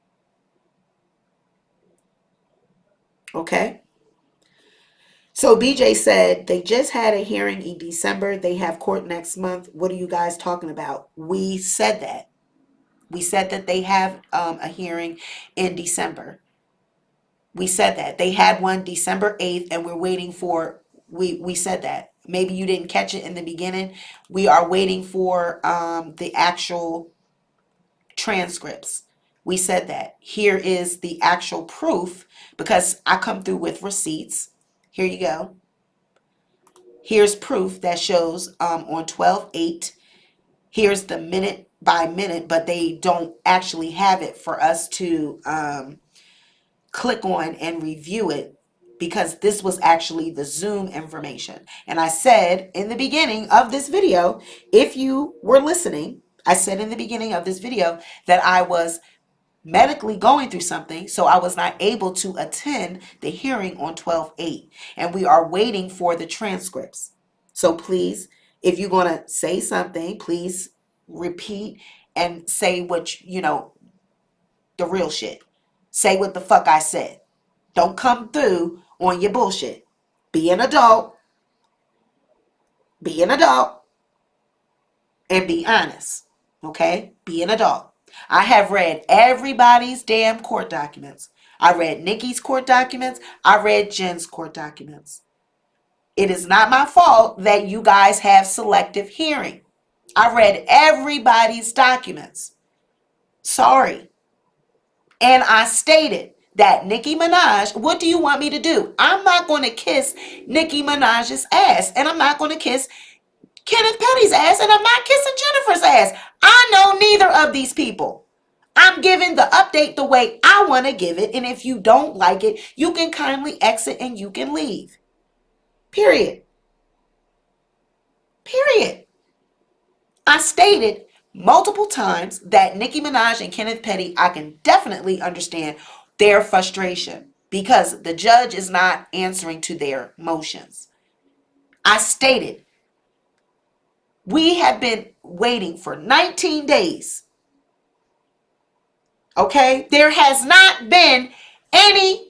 Speaker 1: Okay. So BJ said they just had a hearing in December. They have court next month. What are you guys talking about? We said that. We said that they have a hearing in December. We said that. They had one December 8th and we're waiting for, we said that. maybe you didn't catch it in the beginning. We are waiting for the actual transcripts. We said that. Here is the actual proof because I come through with receipts. Here you go. Here's proof that shows on 12/8. Here's the minute by minute, but they don't actually have it for us to click on and review it because this was actually the Zoom information. And I said in the beginning of this video, if you were listening, I said in the beginning of this video that I was medically going through something, so I was not able to attend the hearing on 12/8, and we are waiting for the transcripts. So please, if you're going to say something, please repeat and say what you know, the real shit. Say what the fuck I said. Don't come through on your bullshit. Be an adult. Be an adult and be honest. Okay? Be an adult. I have read everybody's damn court documents. I read Nicki's court documents. I read Jen's court documents. It is not my fault that you guys have selective hearing. I read everybody's documents. Sorry. And I stated that Nicki Minaj, what do you want me to do? I'm not going to kiss Nicki Minaj's ass. And I'm not going to kiss Kenneth Petty's ass. And I'm not kissing Jennifer's ass. I know neither of these people. I'm giving the update the way I want to give it. And if you don't like it, you can kindly exit and you can leave. Period. Period. I stated multiple times that Nicki Minaj and Kenneth Petty, I can definitely understand their frustration because the judge is not answering to their motions. I stated we have been waiting for 19 days. Okay? There has not been any.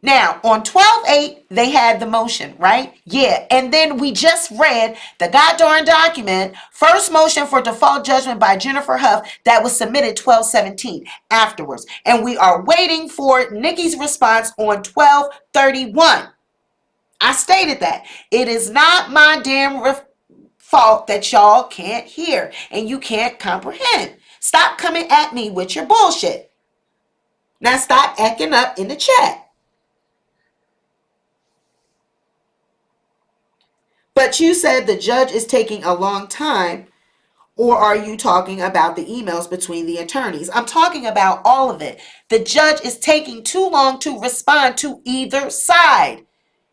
Speaker 1: Now, on 12/8, they had the motion, right? Yeah. And then we just read the goddamn document, first motion for default judgment by Jennifer Hough that was submitted 12/17 afterwards. And we are waiting for Nicki's response on 12/31. I stated that. It is not my damn fault that y'all can't hear and you can't comprehend. Stop coming at me with your bullshit. Now stop acting up in the chat. But you said the judge is taking a long time, or are you talking about the emails between the attorneys? I'm talking about all of it. The judge is taking too long to respond to either side.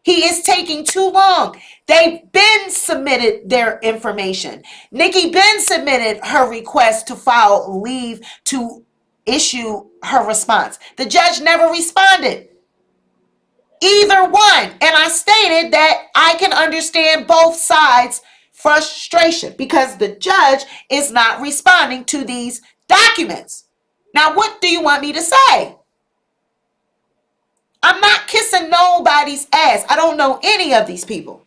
Speaker 1: He is taking too long. They've been submitted their information. Nicki been submitted her request to file leave to issue her response. The judge never responded. Either one. And I stated that I can understand both sides' frustration because the judge is not responding to these documents. Now, what do you want me to say? I'm not kissing nobody's ass. I don't know any of these people.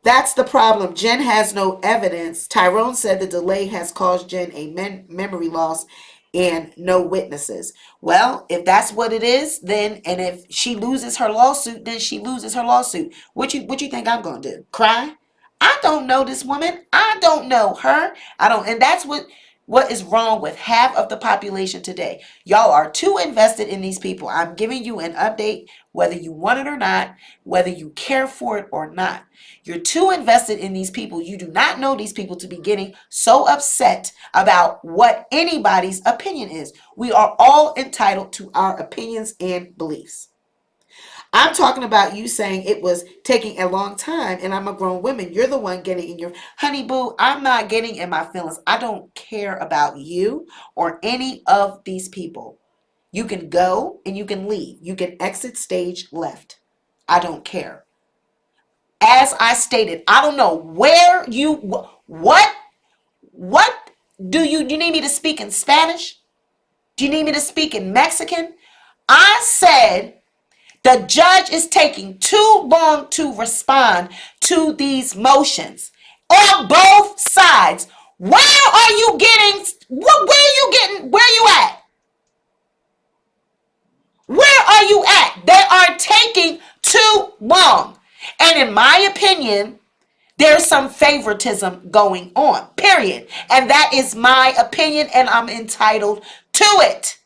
Speaker 1: That's the problem. Jen has no evidence. Tyrone said the delay has caused Jen a memory loss and no witnesses. Well, if that's what it is, then, and if she loses her lawsuit, then she loses her lawsuit. What you think I'm going to do? Cry? I don't know this woman. I don't know her. I don't, and that's what is wrong with half of the population today. Y'all are too invested in these people. I'm giving you an update, whether you want it or not, whether you care for it or not. You're too invested in these people. You do not know these people to be getting so upset about what anybody's opinion is. We are all entitled to our opinions and beliefs. I'm talking about you saying it was taking a long time and I'm a grown woman. You're the one getting in your, honey boo, I'm not getting in my feelings. I don't care about you or any of these people. You can go and you can leave. You can exit stage left. I don't care. As I stated, I don't know where you, what do you need me to speak in Spanish? Do you need me to speak in Mexican? I said, the judge is taking too long to respond to these motions on both sides. Where are you getting, where you at? Where are you at? They are taking too long. And in my opinion, there's some favoritism going on, period. And that is my opinion, and I'm entitled to it.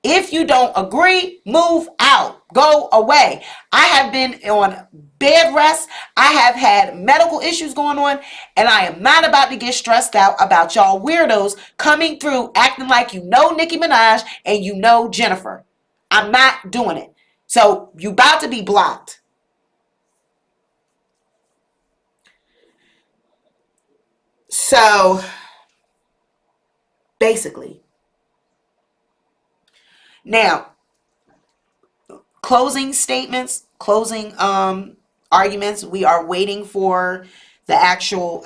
Speaker 1: If you don't agree, move out. Go away. I have been on bed rest. I have had medical issues going on, and I am not about to get stressed out about y'all weirdos coming through acting like you know Nicki Minaj and you know Jennifer. I'm not doing it. So you about to be blocked. So basically, now closing statements, closing arguments. We are waiting for the actual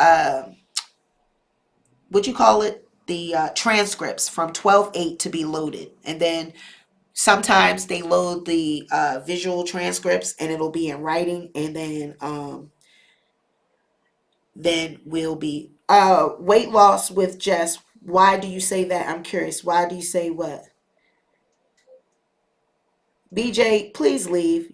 Speaker 1: what you call it, the transcripts from 12/8 to be loaded, and then sometimes they load the visual transcripts and it'll be in writing, and then we'll be weight loss with Jess. Why do you say that? I'm curious. Why do you say what? BJ, please leave.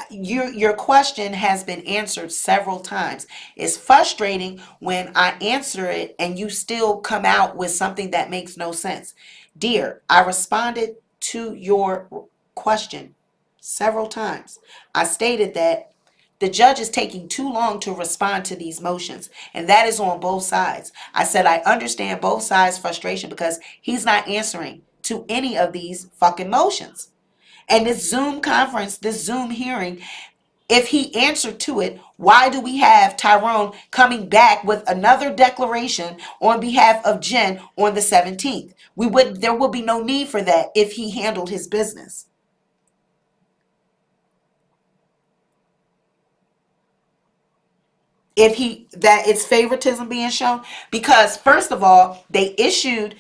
Speaker 1: Your question has been answered several times. It's frustrating when I answer it and you still come out with something that makes no sense. Dear, I responded to your question several times. I stated that the judge is taking too long to respond to these motions, and that is on both sides. I said I understand both sides' frustration because he's not answering to any of these fucking motions. And this Zoom conference, this Zoom hearing, if he answered to it, why do we have Tyrone coming back with another declaration on behalf of Jen on the 17th? There would be no need for that if he handled his business. That it's favoritism being shown, because first of all, they issued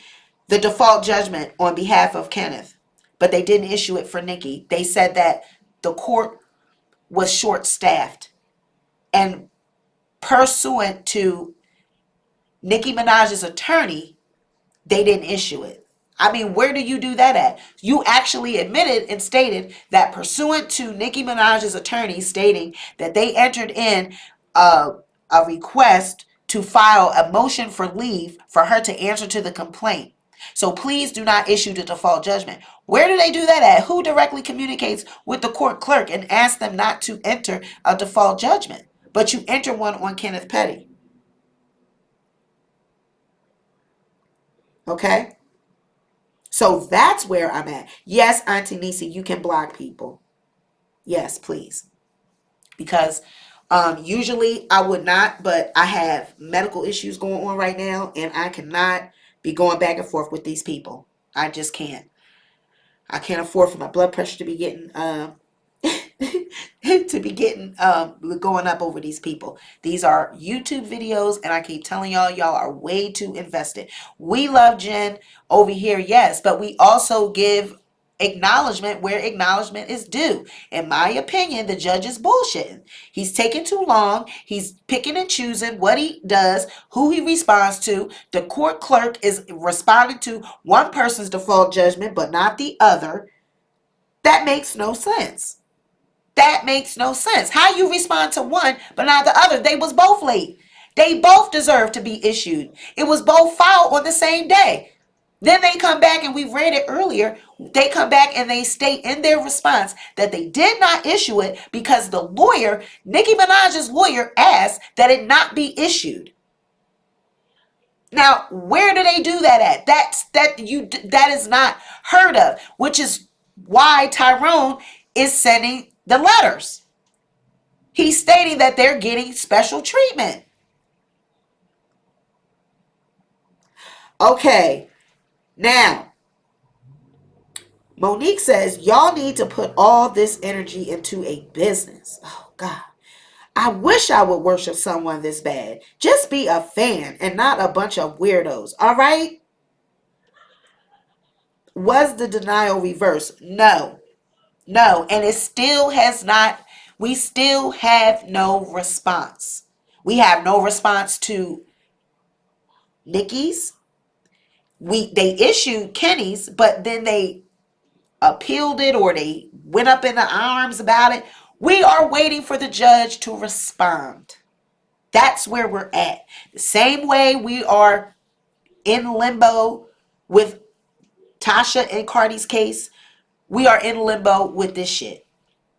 Speaker 1: the default judgment on behalf of Kenneth, but they didn't issue it for Nicki. They said that the court was short-staffed, and pursuant to Nicki Minaj's attorney, they didn't issue it. I mean, where do you do that at? You actually admitted and stated that pursuant to Nicki Minaj's attorney stating that they entered in a request to file a motion for leave for her to answer to the complaint. So please do not issue the default judgment. Where do they do that at? Who directly communicates with the court clerk and asks them not to enter a default judgment, but you enter one on Kenneth Petty? Okay? So that's where I'm at. Yes, Auntie Nisi, you can block people. Yes, please. Because usually I would not, but I have medical issues going on right now, and I cannot be going back and forth with these people. I just can't. I can't afford for my blood pressure to be getting going up over these people. These are YouTube videos, and I keep telling y'all are way too invested. We love Jen over here, yes, but we also give acknowledgement where acknowledgement is due. In my opinion, the judge is bullshitting. He's taking too long. He's picking and choosing what he does, who he responds to. The court clerk is responding to one person's default judgment, but not the other. That makes no sense. That makes no sense. How you respond to one but not the other? They was both late. They both deserve to be issued. It was both filed on the same day. Then they come back, and we read it earlier. They come back and they state in their response that they did not issue it because the lawyer, Nicki Minaj's lawyer, asked that it not be issued. Now, where do they do that at? That is not heard of, which is why Tyrone is sending the letters. He's stating that they're getting special treatment. Okay. Now, Monique says, y'all need to put all this energy into a business. Oh, God. I wish I would worship someone this bad. Just be a fan and not a bunch of weirdos. All right? Was the denial reversed? No. No. And it still has not. We still have no response. We have no response to Nicki's. They issued Kenny's, but then they appealed it or they went up in the arms about it. We are waiting for the judge to respond. That's where we're at. The same way we are in limbo with Tasha and Cardi's case, we are in limbo with this shit.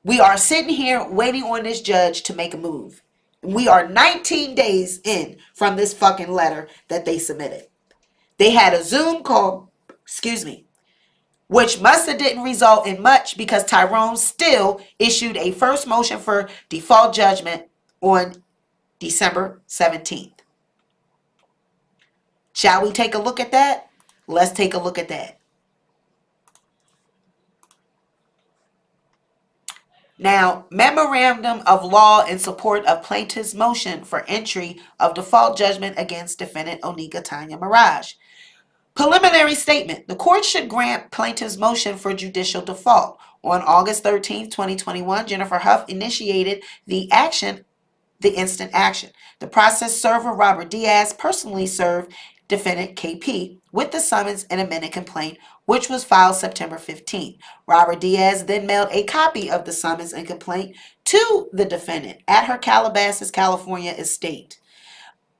Speaker 1: We are sitting here waiting on this judge to make a move. We are 19 days in from this fucking letter that they submitted. They had a Zoom call, which must have didn't result in much because Tyrone still issued a first motion for default judgment on December 17th. Shall we take a look at that? Let's take a look at that. Now, memorandum of law in support of plaintiff's motion for entry of default judgment against defendant Onika Tanya Mirage. Preliminary statement. The court should grant plaintiff's motion for judicial default. On August 13th, 2021, Jennifer Hough initiated the instant action. The process server Robert Diaz personally served defendant KP with the summons and amended complaint, which was filed September 15th. Robert Diaz then mailed a copy of the summons and complaint to the defendant at her Calabasas, California estate.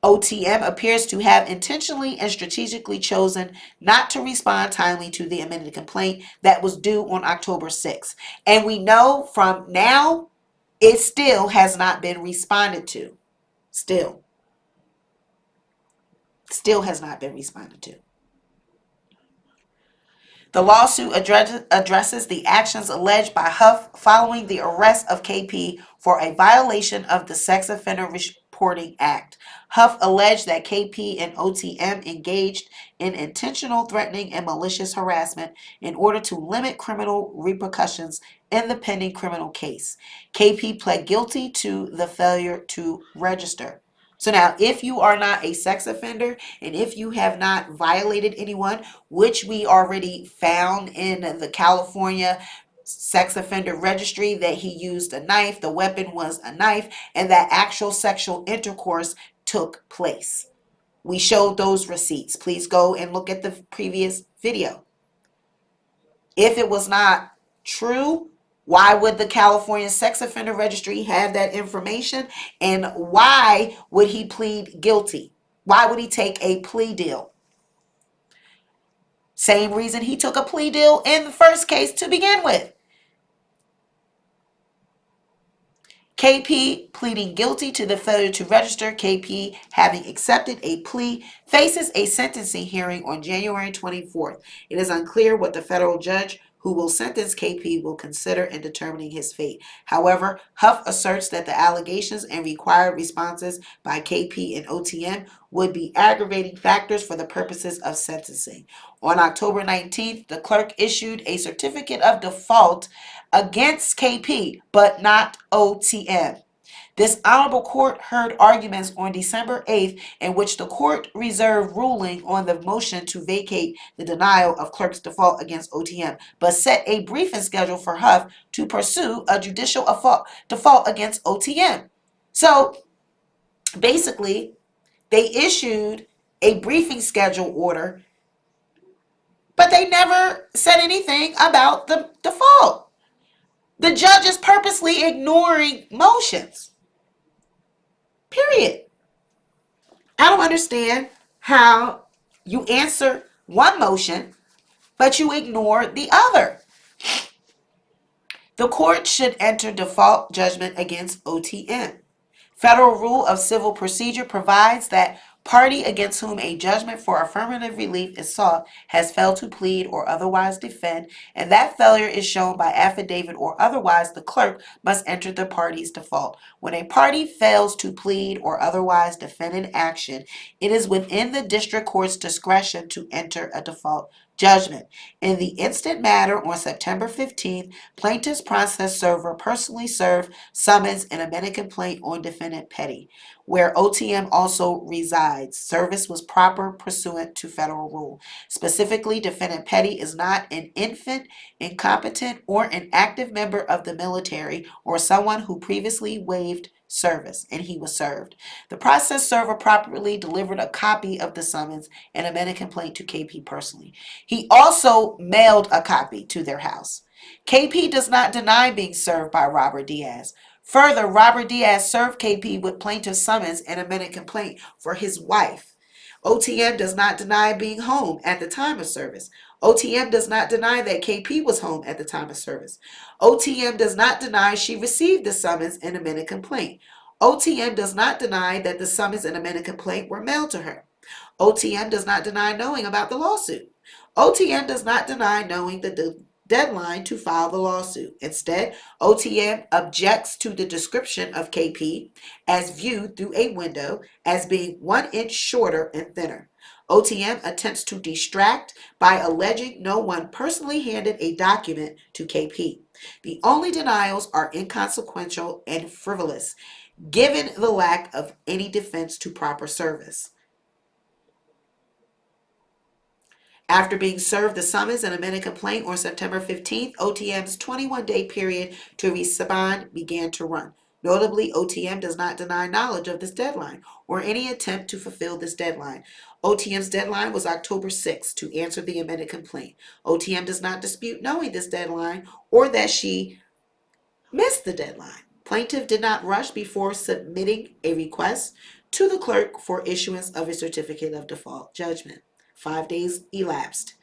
Speaker 1: OTM appears to have intentionally and strategically chosen not to respond timely to the amended complaint that was due on October 6th. And we know from now, it still has not been responded to. Still has not been responded to. The lawsuit addresses the actions alleged by Hough following the arrest of KP for a violation of the Sex Offender Reporting Act. Hough alleged that KP and OTM engaged in intentional threatening and malicious harassment in order to limit criminal repercussions in the pending criminal case. KP pled guilty to the failure to register. So now, if you are not a sex offender and if you have not violated anyone, which we already found in the California sex offender registry that he used a knife, the weapon was a knife, and that actual sexual intercourse took place. We showed those receipts. Please go and look at the previous video. If it was not true, why would the California Sex Offender Registry have that information? And why would he plead guilty? Why would he take a plea deal? Same reason he took a plea deal in the first case to begin with. KP pleading guilty to the failure to register. KP, having accepted a plea, faces a sentencing hearing on January 24th. It is unclear what the federal judge who will sentence KP will consider in determining his fate. However, Hough asserts that the allegations and required responses by KP and OTM would be aggravating factors for the purposes of sentencing. On October 19th, the clerk issued a certificate of default against KP, but not OTM. This honorable court heard arguments on December 8th in which the court reserved ruling on the motion to vacate the denial of clerk's default against OTM, but set a briefing schedule for Hough to pursue a judicial default against OTM. So basically, they issued a briefing schedule order, but they never said anything about the default. The judge is purposely ignoring motions. Period. I don't understand how you answer one motion, but you ignore the other. The court should enter default judgment against OTM. Federal Rule of Civil Procedure provides that party against whom a judgment for affirmative relief is sought has failed to plead or otherwise defend, and that failure is shown by affidavit or otherwise, the clerk must enter the party's default. When a party fails to plead or otherwise defend an action, it is within the district court's discretion to enter a default judgment. In the instant matter on September 15th, plaintiff's process server personally served summons and amended complaint on defendant Petty, where OTM also resides. Service was proper pursuant to federal rule. Specifically, defendant Petty is not an infant, incompetent, or an active member of the military or someone who previously waived service, and he was served. The process server properly delivered a copy of the summons and amended complaint to KP personally. He also mailed a copy to their house. KP does not deny being served by Robert Diaz. Further, Robert Diaz served KP with plaintiff's summons and amended complaint for his wife. OTM does not deny being home at the time of service. OTM does not deny that KP was home at the time of service. OTM does not deny she received the summons and amended complaint. OTM does not deny that the summons and amended complaint were mailed to her. OTM does not deny knowing about the lawsuit. OTM does not deny knowing the deadline to file the lawsuit. Instead, OTM objects to the description of KP as viewed through a window as being 1 inch shorter and thinner. OTM attempts to distract by alleging no one personally handed a document to KP. The only denials are inconsequential and frivolous, given the lack of any defense to proper service. After being served the summons and amended complaint on September 15th, OTM's 21-day period to respond began to run. Notably, OTM does not deny knowledge of this deadline or any attempt to fulfill this deadline. OTM's deadline was October 6th to answer the amended complaint. OTM does not dispute knowing this deadline or that she missed the deadline. Plaintiff did not rush before submitting a request to the clerk for issuance of a certificate of default judgment. 5 days elapsed.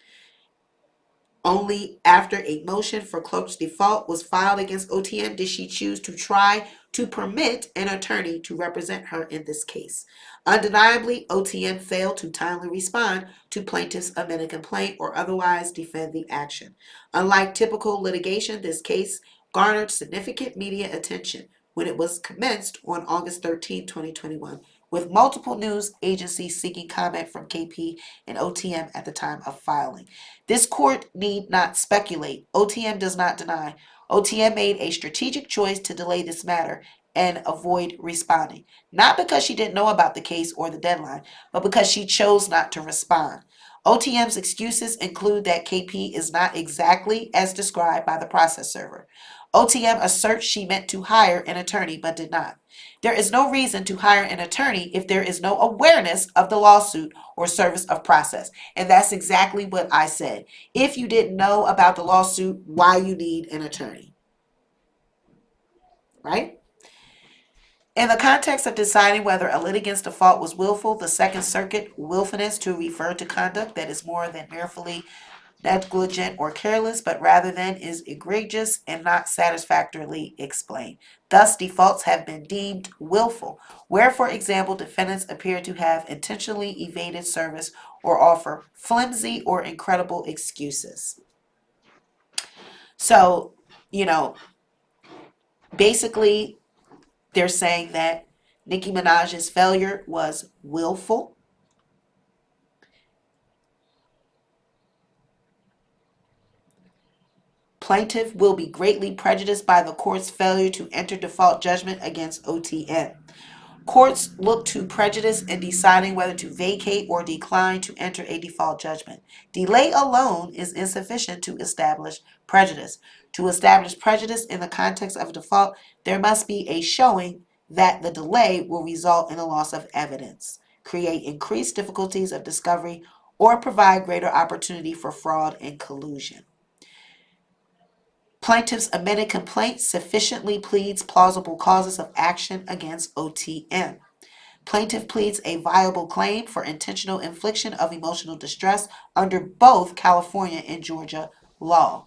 Speaker 1: Only after a motion for clerk's default was filed against OTM did she choose to try to permit an attorney to represent her in this case. Undeniably, OTM failed to timely respond to plaintiff's amended complaint or otherwise defend the action. Unlike typical litigation, this case garnered significant media attention when it was commenced on August 13, 2021, with multiple news agencies seeking comment from KP and OTM at the time of filing. This court need not speculate. OTM does not deny. OTM made a strategic choice to delay this matter and avoid responding, not because she didn't know about the case or the deadline, but because she chose not to respond. OTM's excuses include that KP is not exactly as described by the process server. OTM asserts she meant to hire an attorney but did not. There is no reason to hire an attorney if there is no awareness of the lawsuit or service of process. And that's exactly what I said. If you didn't know about the lawsuit, why you need an attorney? Right? In the context of deciding whether a litigant's default was willful, the Second Circuit willfulness to refer to conduct that is more than merely negligent or careless, but rather than is egregious and not satisfactorily explained. Thus, defaults have been deemed willful, where, for example, defendants appear to have intentionally evaded service or offer flimsy or incredible excuses. So, basically, they're saying that Nicki Minaj's failure was willful. Plaintiff will be greatly prejudiced by the court's failure to enter default judgment against OTM. Courts look to prejudice in deciding whether to vacate or decline to enter a default judgment. Delay alone is insufficient to establish prejudice. To establish prejudice in the context of default, there must be a showing that the delay will result in a loss of evidence, create increased difficulties of discovery, or provide greater opportunity for fraud and collusion. Plaintiff's amended complaint sufficiently pleads plausible causes of action against OTM. Plaintiff pleads a viable claim for intentional infliction of emotional distress under both California and Georgia law.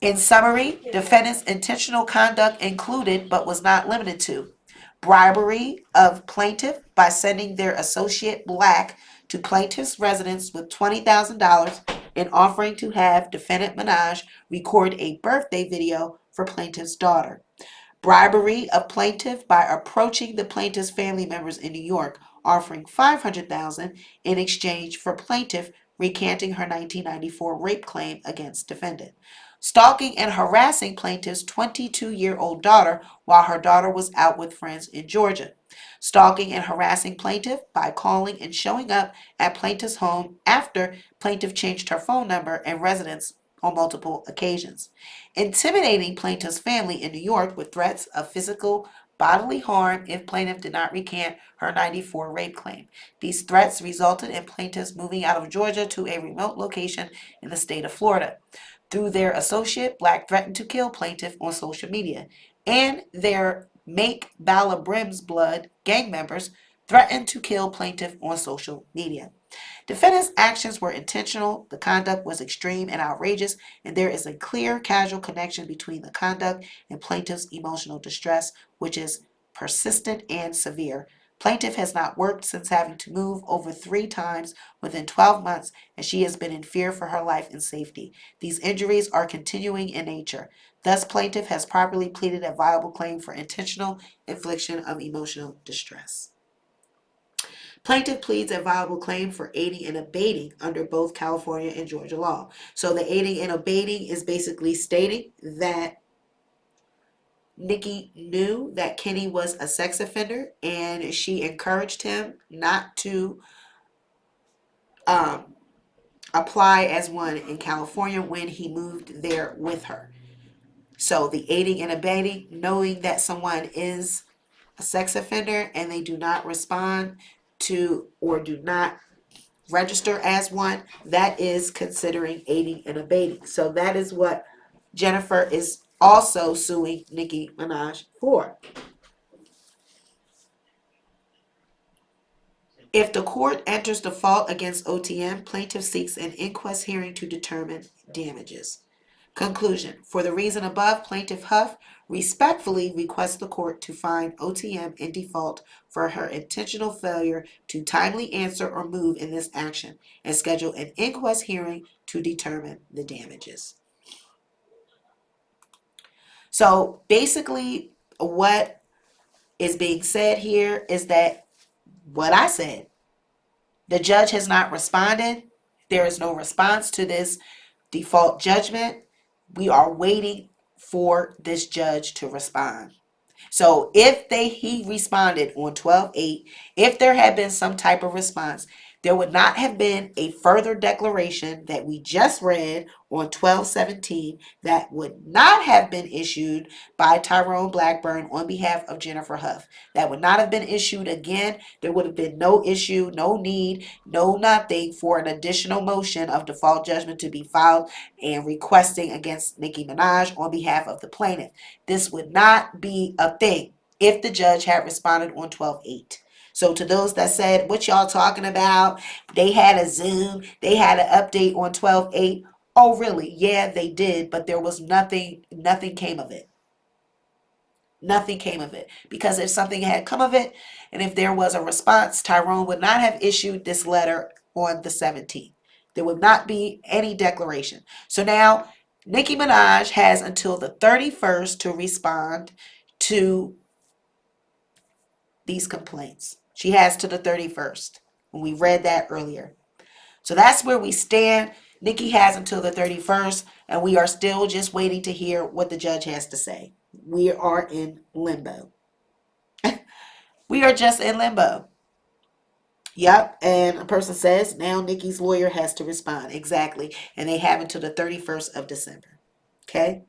Speaker 1: In summary, defendant's intentional conduct included, but was not limited to, bribery of plaintiff by sending their associate Black to plaintiff's residence with $20,000 and offering to have defendant Minaj record a birthday video for plaintiff's daughter. Bribery of plaintiff by approaching the plaintiff's family members in New York, offering $500,000 in exchange for plaintiff recanting her 1994 rape claim against defendant. Stalking and harassing plaintiff's 22-year-old daughter while her daughter was out with friends in Georgia. Stalking and harassing plaintiff by calling and showing up at plaintiff's home after plaintiff changed her phone number and residence on multiple occasions. Intimidating plaintiff's family in New York with threats of physical bodily harm if plaintiff did not recant her 94 rape claim. These threats resulted in plaintiffs moving out of Georgia to a remote location in the state of Florida. Through their associate, Black threatened to kill plaintiff on social media, and their Make Bala Brim's Blood gang members threatened to kill plaintiff on social media. Defendants' actions were intentional, the conduct was extreme and outrageous, and there is a clear causal connection between the conduct and plaintiff's emotional distress, which is persistent and severe. Plaintiff has not worked since having to move over 3 times within 12 months, and she has been in fear for her life and safety. These injuries are continuing in nature. Thus, plaintiff has properly pleaded a viable claim for intentional infliction of emotional distress. Plaintiff pleads a viable claim for aiding and abetting under both California and Georgia law. So the aiding and abetting is basically stating that Nicki knew that Kenny was a sex offender and she encouraged him not to apply as one in California when he moved there with her. So the aiding and abetting, knowing that someone is a sex offender and they do not respond to or do not register as one, that is considering aiding and abetting. So that is what Jennifer is also suing Nicki Minaj for. If the court enters default against OTM, plaintiff seeks an inquest hearing to determine damages. Conclusion. For the reason above, Plaintiff Hough respectfully requests the court to find OTM in default for her intentional failure to timely answer or move in this action and schedule an inquest hearing to determine the damages. So basically what is being said here is that what I said, the judge has not responded. There is no response to this default judgment. We are waiting for this judge to respond. So if he responded on 12/8, if there had been some type of response, there would not have been a further declaration that we just read on 12/17 that would not have been issued by Tyrone Blackburn on behalf of Jennifer Hough. That would not have been issued again. There would have been no issue, no need, no nothing for an additional motion of default judgment to be filed and requesting against Nicki Minaj on behalf of the plaintiff. This would not be a thing if the judge had responded on 12/8. So to those that said, what y'all talking about? They had a Zoom, they had an update on 12/8. Oh, really? Yeah, they did, but there was nothing came of it. Nothing came of it. Because if something had come of it, and if there was a response, Tyrone would not have issued this letter on the 17th. There would not be any declaration. So now, Nicki Minaj has until the 31st to respond to these complaints. She has to the 31st. When we read that earlier. So that's where we stand. Nicki has until the 31st, and we are still just waiting to hear what the judge has to say. We are in limbo. We are just in limbo. Yep, and a person says now Nicki's lawyer has to respond. Exactly. And they have until the 31st of December. Okay?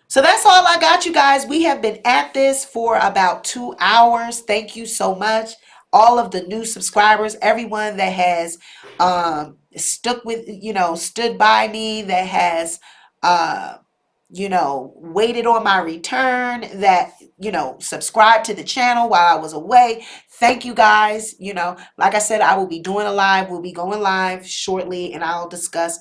Speaker 1: So that's all I got, you guys. We have been at this for about 2 hours. Thank you so much. All of the new subscribers, everyone that has stood by me, that has waited on my return, that subscribed to the channel while I was away. Thank you guys. Like I said, I will be doing a live. We'll be going live shortly, and I'll discuss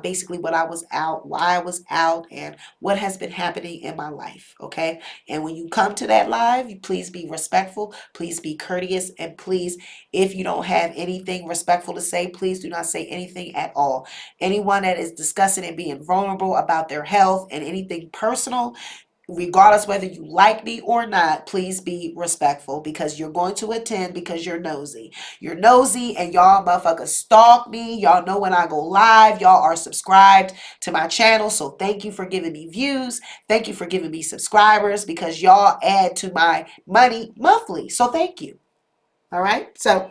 Speaker 1: basically what I was out, why I was out, and what has been happening in my life. Okay, and when you come to that live, you please be respectful, please be courteous, and please, if you don't have anything respectful to say, please do not say anything at all. Anyone that is discussing and being vulnerable about their health and anything personal, regardless whether you like me or not, please be respectful, because you're going to attend because you're nosy. You're nosy, and y'all motherfuckers stalk me. Y'all know when I go live. Y'all are subscribed to my channel, so thank you for giving me views. Thank you for giving me subscribers, because y'all add to my money monthly. So thank you. All right, so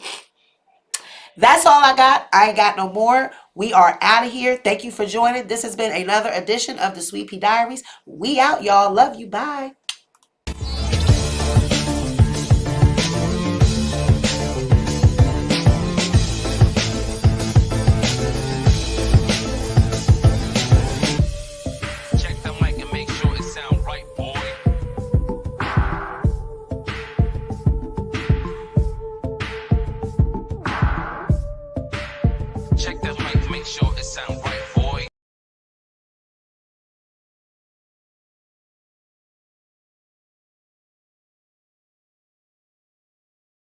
Speaker 1: that's all I got. I ain't got no more. We are out of here. Thank you for joining. This has been another edition of the Sweet Pea Diaries. We out, y'all. Love you. Bye.